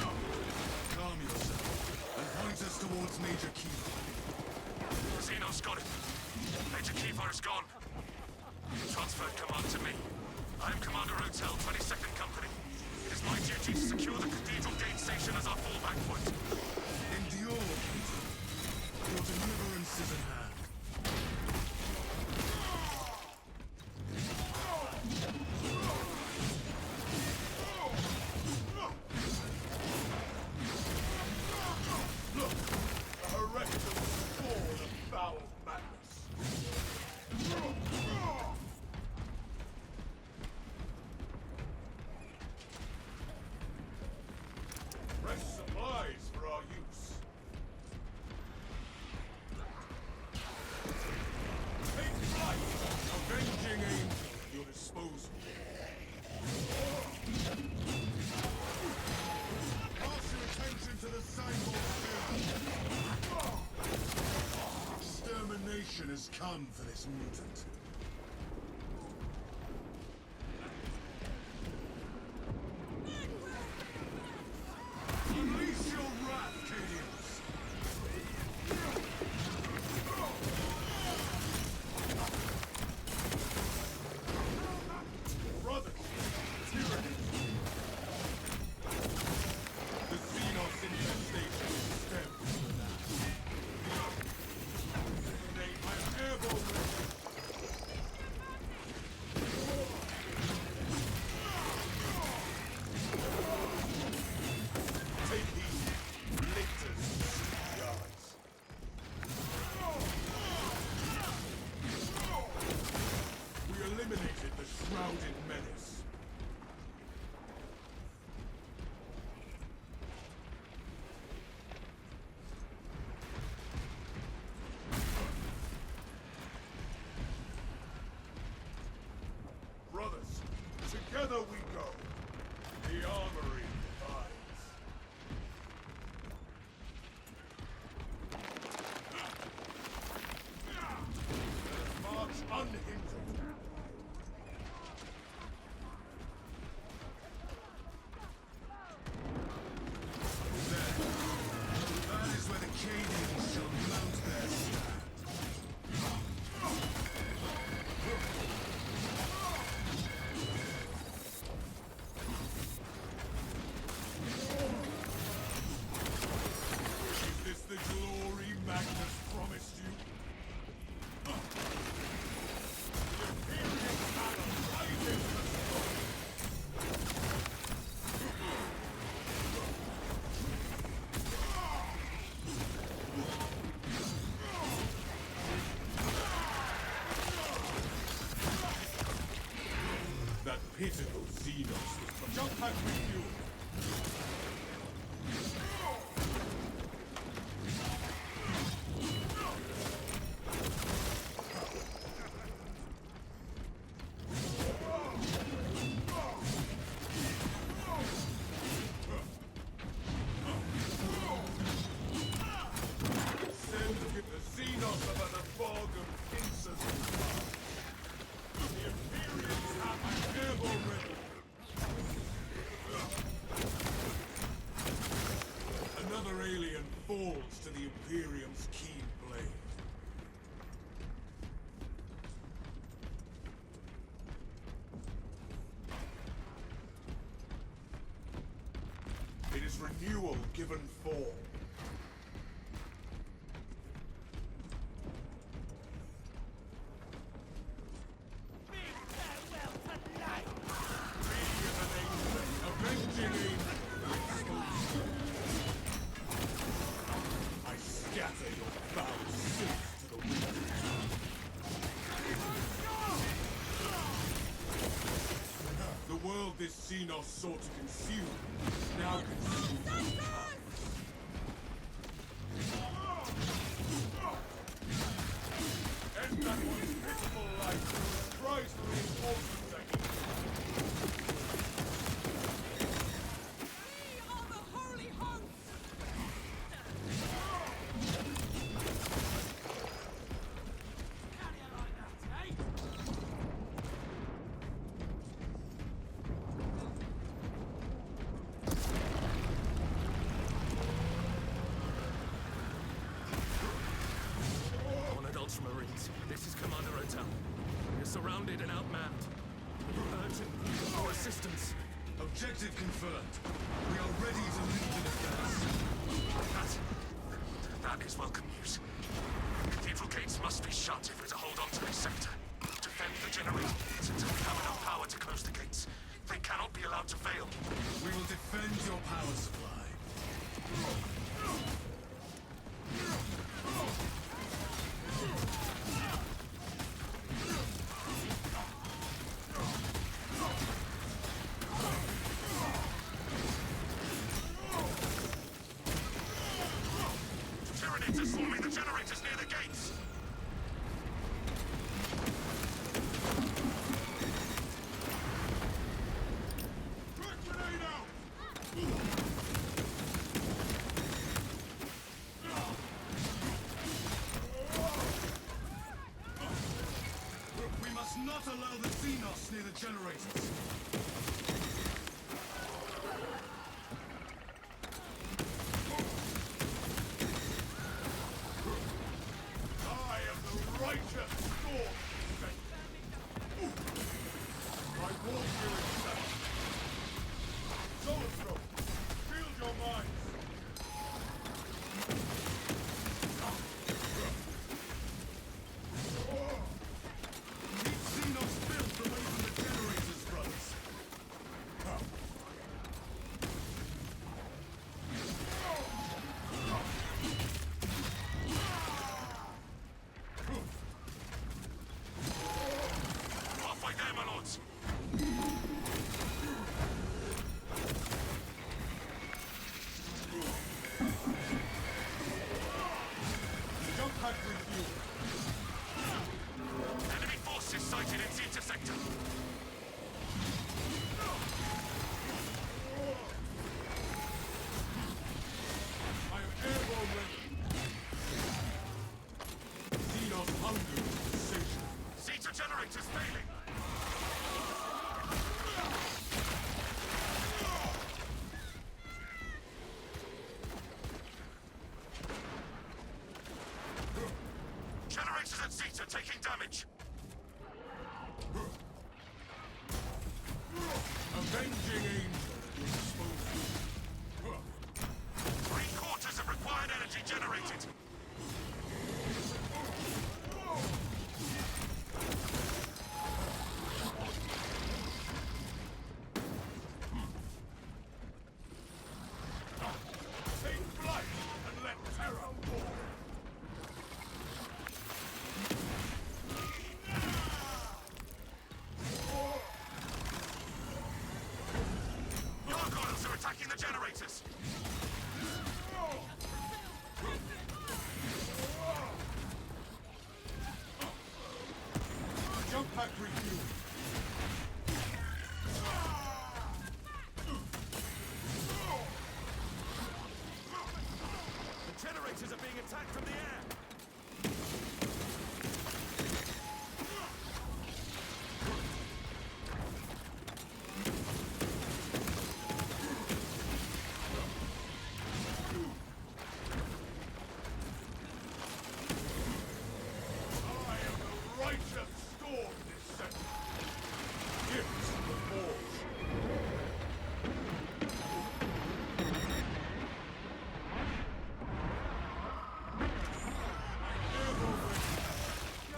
Calm yourself and point us towards Major Kivar. Xenos got it. Major Kivar is gone. Transferred command to me. I am Commander Hotel, 22nd Company. It is my duty to secure the Cathedral Gate Station as our fallback point. Endure, Cadian. Your deliverance is at hand. Look! A heretic spawn of foul madness. Fresh supplies for our use. Take flight! Avenging angel at your disposal. Pass your attention to the signboard here. Extermination has come for this mutant. Unleash your wrath, Cadians! Brothers, tyranny! The Xenos infestation stems from that. Nay, I am airborne. pack with you. Another alien falls to the Imperium's keen blade. It is renewal given form. The world this Xenos sought to consume is now consumed. End that one's pitiful life. Rise for reinforcements, I guess. We are the holy host! Can you like that, eh? Honored Ultramarines, this is Commander Otel. We're surrounded and outmanned. Urgent need for assistance. Objective confirmed. We are ready to lead the defense. That is welcome news. Cathedral gates must be shut if we're to hold on to this sector. Defend the generator units until we have enough power to close the gates. They cannot be allowed to fail. We will defend your power supply. Tyranids are swarming the generators near the gates! Grenade out! We must not allow the Xenos near the generators. I am the righteous storm. I walk here in sight. Soul field your minds. Keep Xenos built away from the generators, brothers. Halfway there, my lords! Jump pack refuel. Enemy forces sighted in Zeta sector. I am airborne ready. Xenos hunger is insatiable. Zeta generators failing! Generators at Zeta taking damage! Avenging angel at your disposal. 3/4 of required energy generated! Take flight and let terror fall. Carnifexes are being attacked from the air! I am the righteous storm descendant. Gifts of the forge.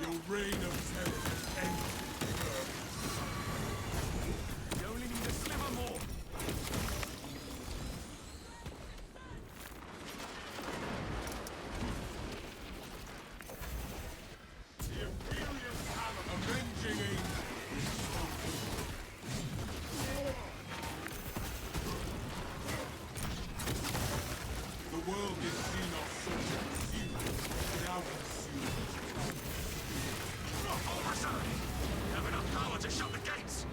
Your reign of terror ends. You only need a sliver more. The Imperious Hammer, avenging angel. The world is seen of such consumed, now consumed. Officer! You have enough power to shut the gates!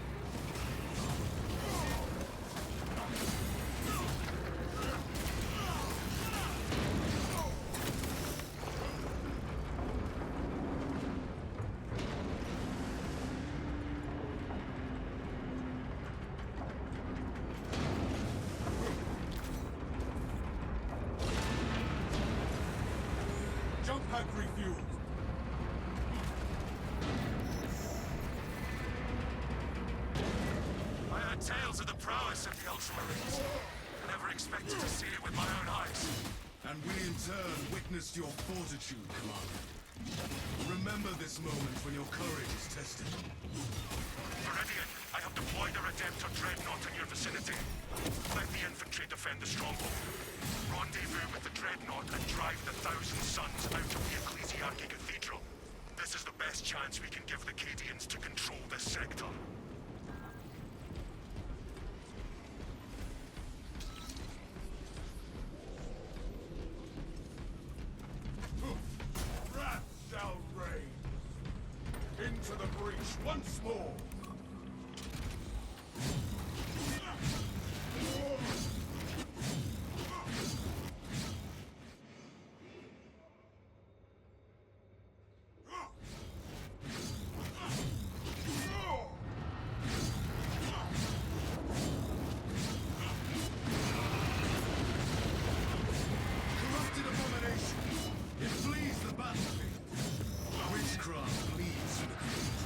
Jump pack refueled! I heard tales of the prowess of the Ultramarines. I never expected to see it with my own eyes. And we in turn witnessed your fortitude, Commander. Remember this moment when your courage is tested. Meridian, I have deployed a Redemptor Dreadnought in your vicinity. Let the infantry defend the stronghold. Rendezvous with the Dreadnought and drive the Thousand Suns out of the Ecclesiarchy Cathedral. This is the best chance we can give the Cadians to control this sector. Wrath shall reign. Into the breach once more. Corrupted abomination. It flees the battlefield. Witchcraft bleeds through the creed.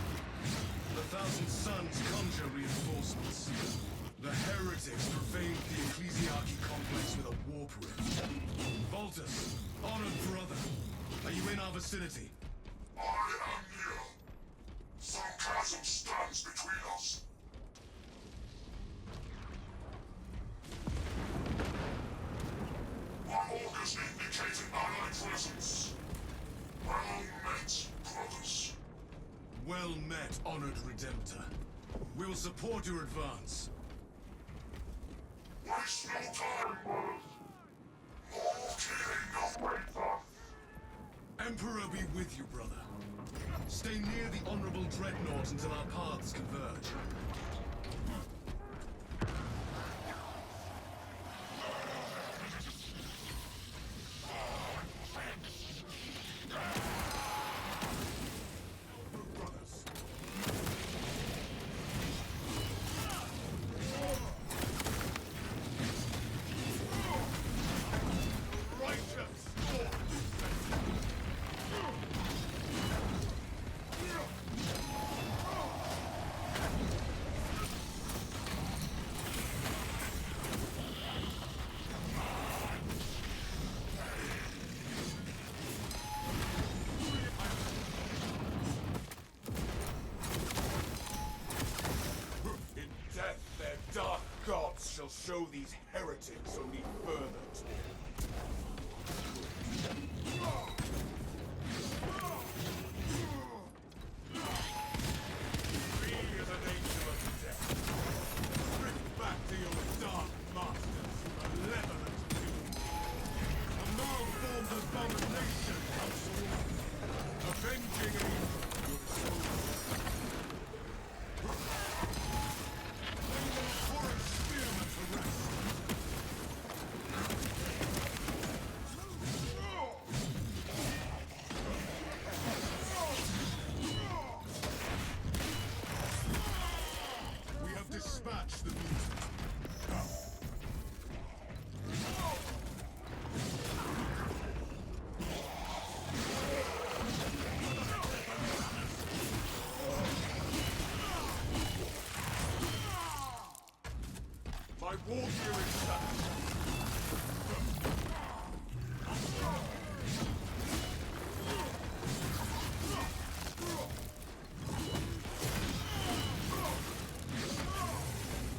The Thousand Suns conjure reinforcements. The heretics profaned the Ecclesiarchy complex with a warp rift. Voltus, honored brother, are you in our vicinity? I am here. Some chasm stands between us. My augurs indicating ally presence. Well met, brothers. Well met, honored Redemptor. We will support your advance. Waste no time, brothers. More killing awaits us. Emperor be with you, brother. Stay near the Honorable Dreadnought until our paths converge. Brothers. Righteous storm. In death, their dark gods shall show these heretics only further Free as an angel of death. Drift back to your dark masters, malevolent doom. A malformed abomination comes forth. Avenging angel, your soul. Lay your horrid spearmen to rest. War gear intact.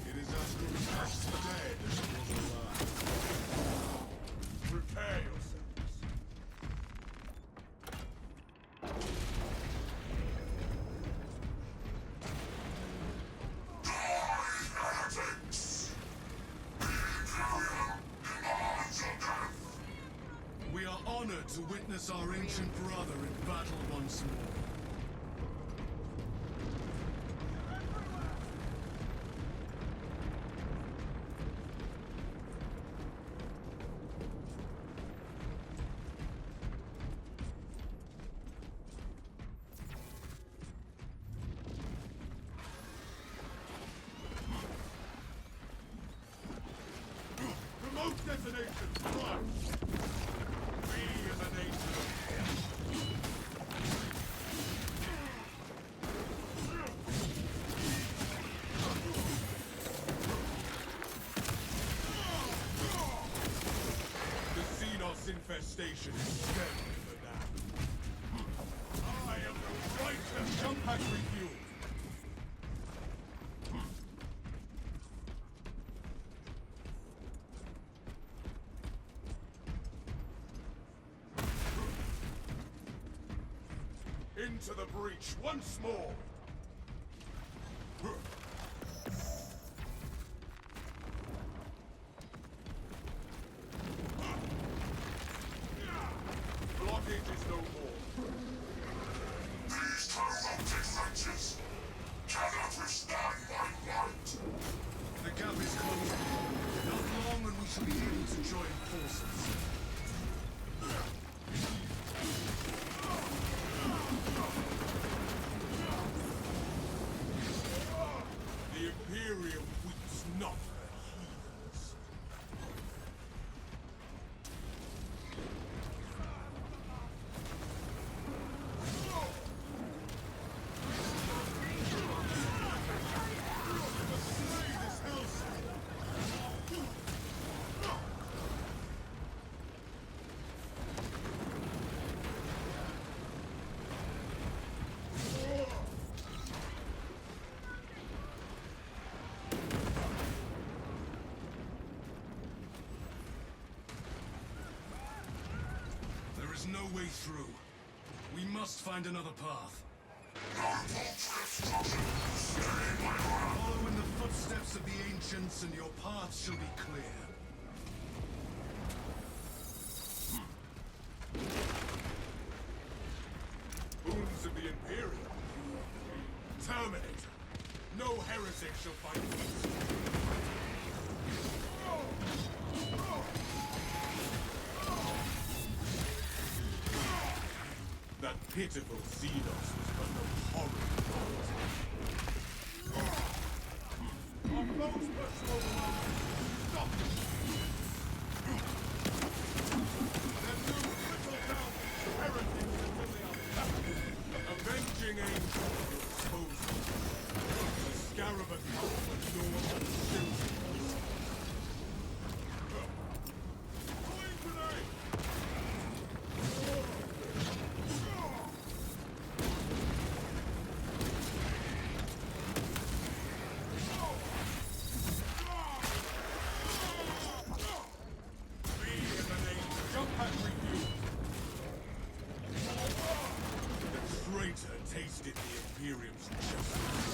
It is as good as dead as it was alive. Prepare yourselves. We are honored to witness our ancient brother in battle once more. Promote detonation. Right. We as a nation. The Xenos infestation is scary for now. I am the right to jump has refueled. Into the breach once more! Blockage is no more. These terminal wrenches cannot withstand my might. The gap is closing. Not long and we shall be able to join forces. The Imperium weeps not for heathens. Slay this hellspawn! There is no way through. We must find another path. Follow in the footsteps of the ancients and your path shall be clear. Boons of the Imperium. Terminator. No heretic shall find peace. That pitiful Xenos was but no horrid thought. Our foes pursue overwhelming. Stop them! Then do whittle down these heretics until they are back. Avenging angel will expose them. The scarab account for Lord and Silver. Going grenade! Traitor tasted the Imperium's justice.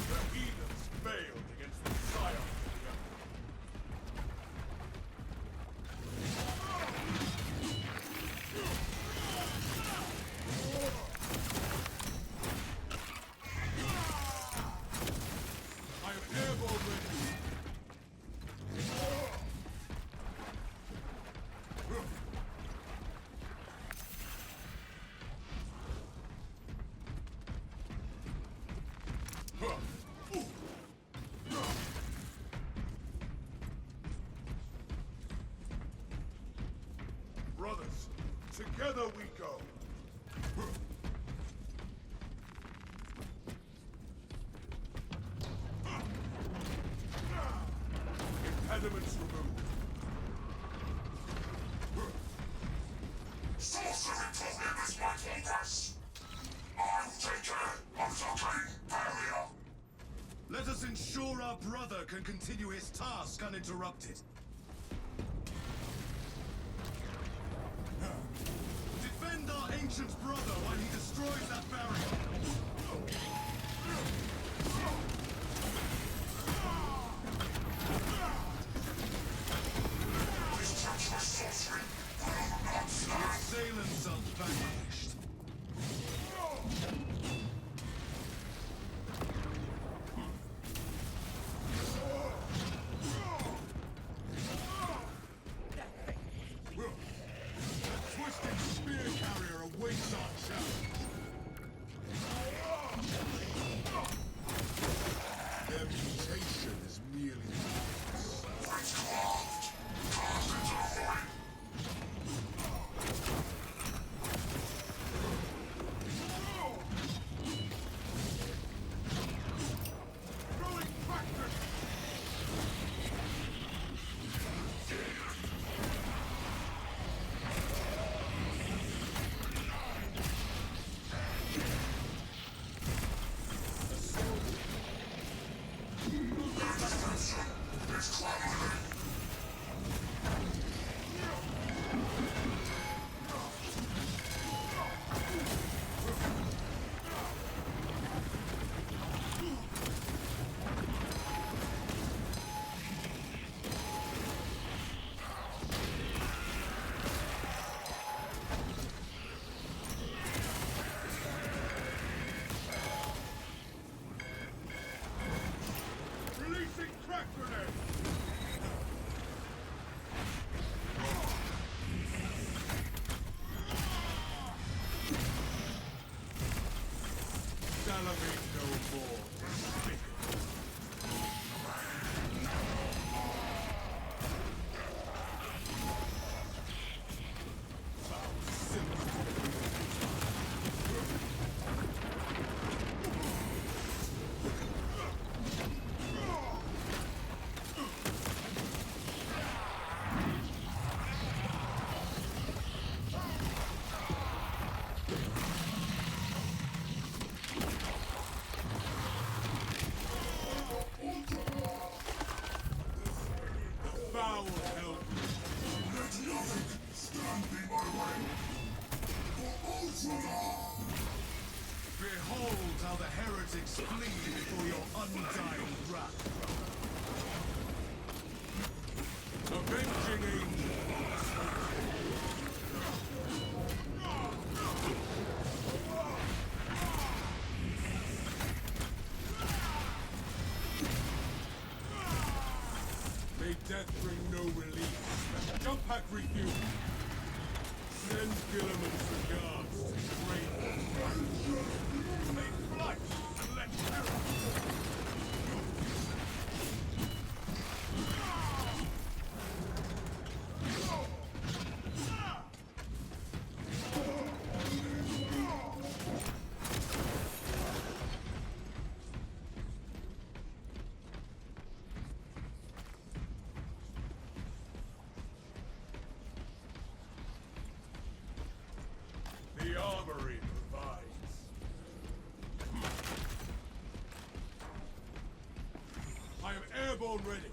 The heathens failed against the scion of the Emperor. Together we go. Impediments removed. Sorcery prohibits my progress. I will take care of the great barrier. Let us ensure our brother can continue his task uninterrupted. Defend our ancient brother while he destroys that barrier. This treacherous sorcery will not stand. Assailants are vanquished. The twisted spear carrier awaits our challenge. Their mutation is merely Witchcraft! Cast into the void! throwing practice. It's crumbling! Releasing crack grenade. Salivate no more. Foul Helbrute. Let nothing stand in my way! For Ultra! Behold how the heretics flee before your undying wrath. Avenging angel. May death bring no relief. Jump pack refuel. Send Gilliman's regards to great. Take flight and let terror. The armory provides. I am airborne ready.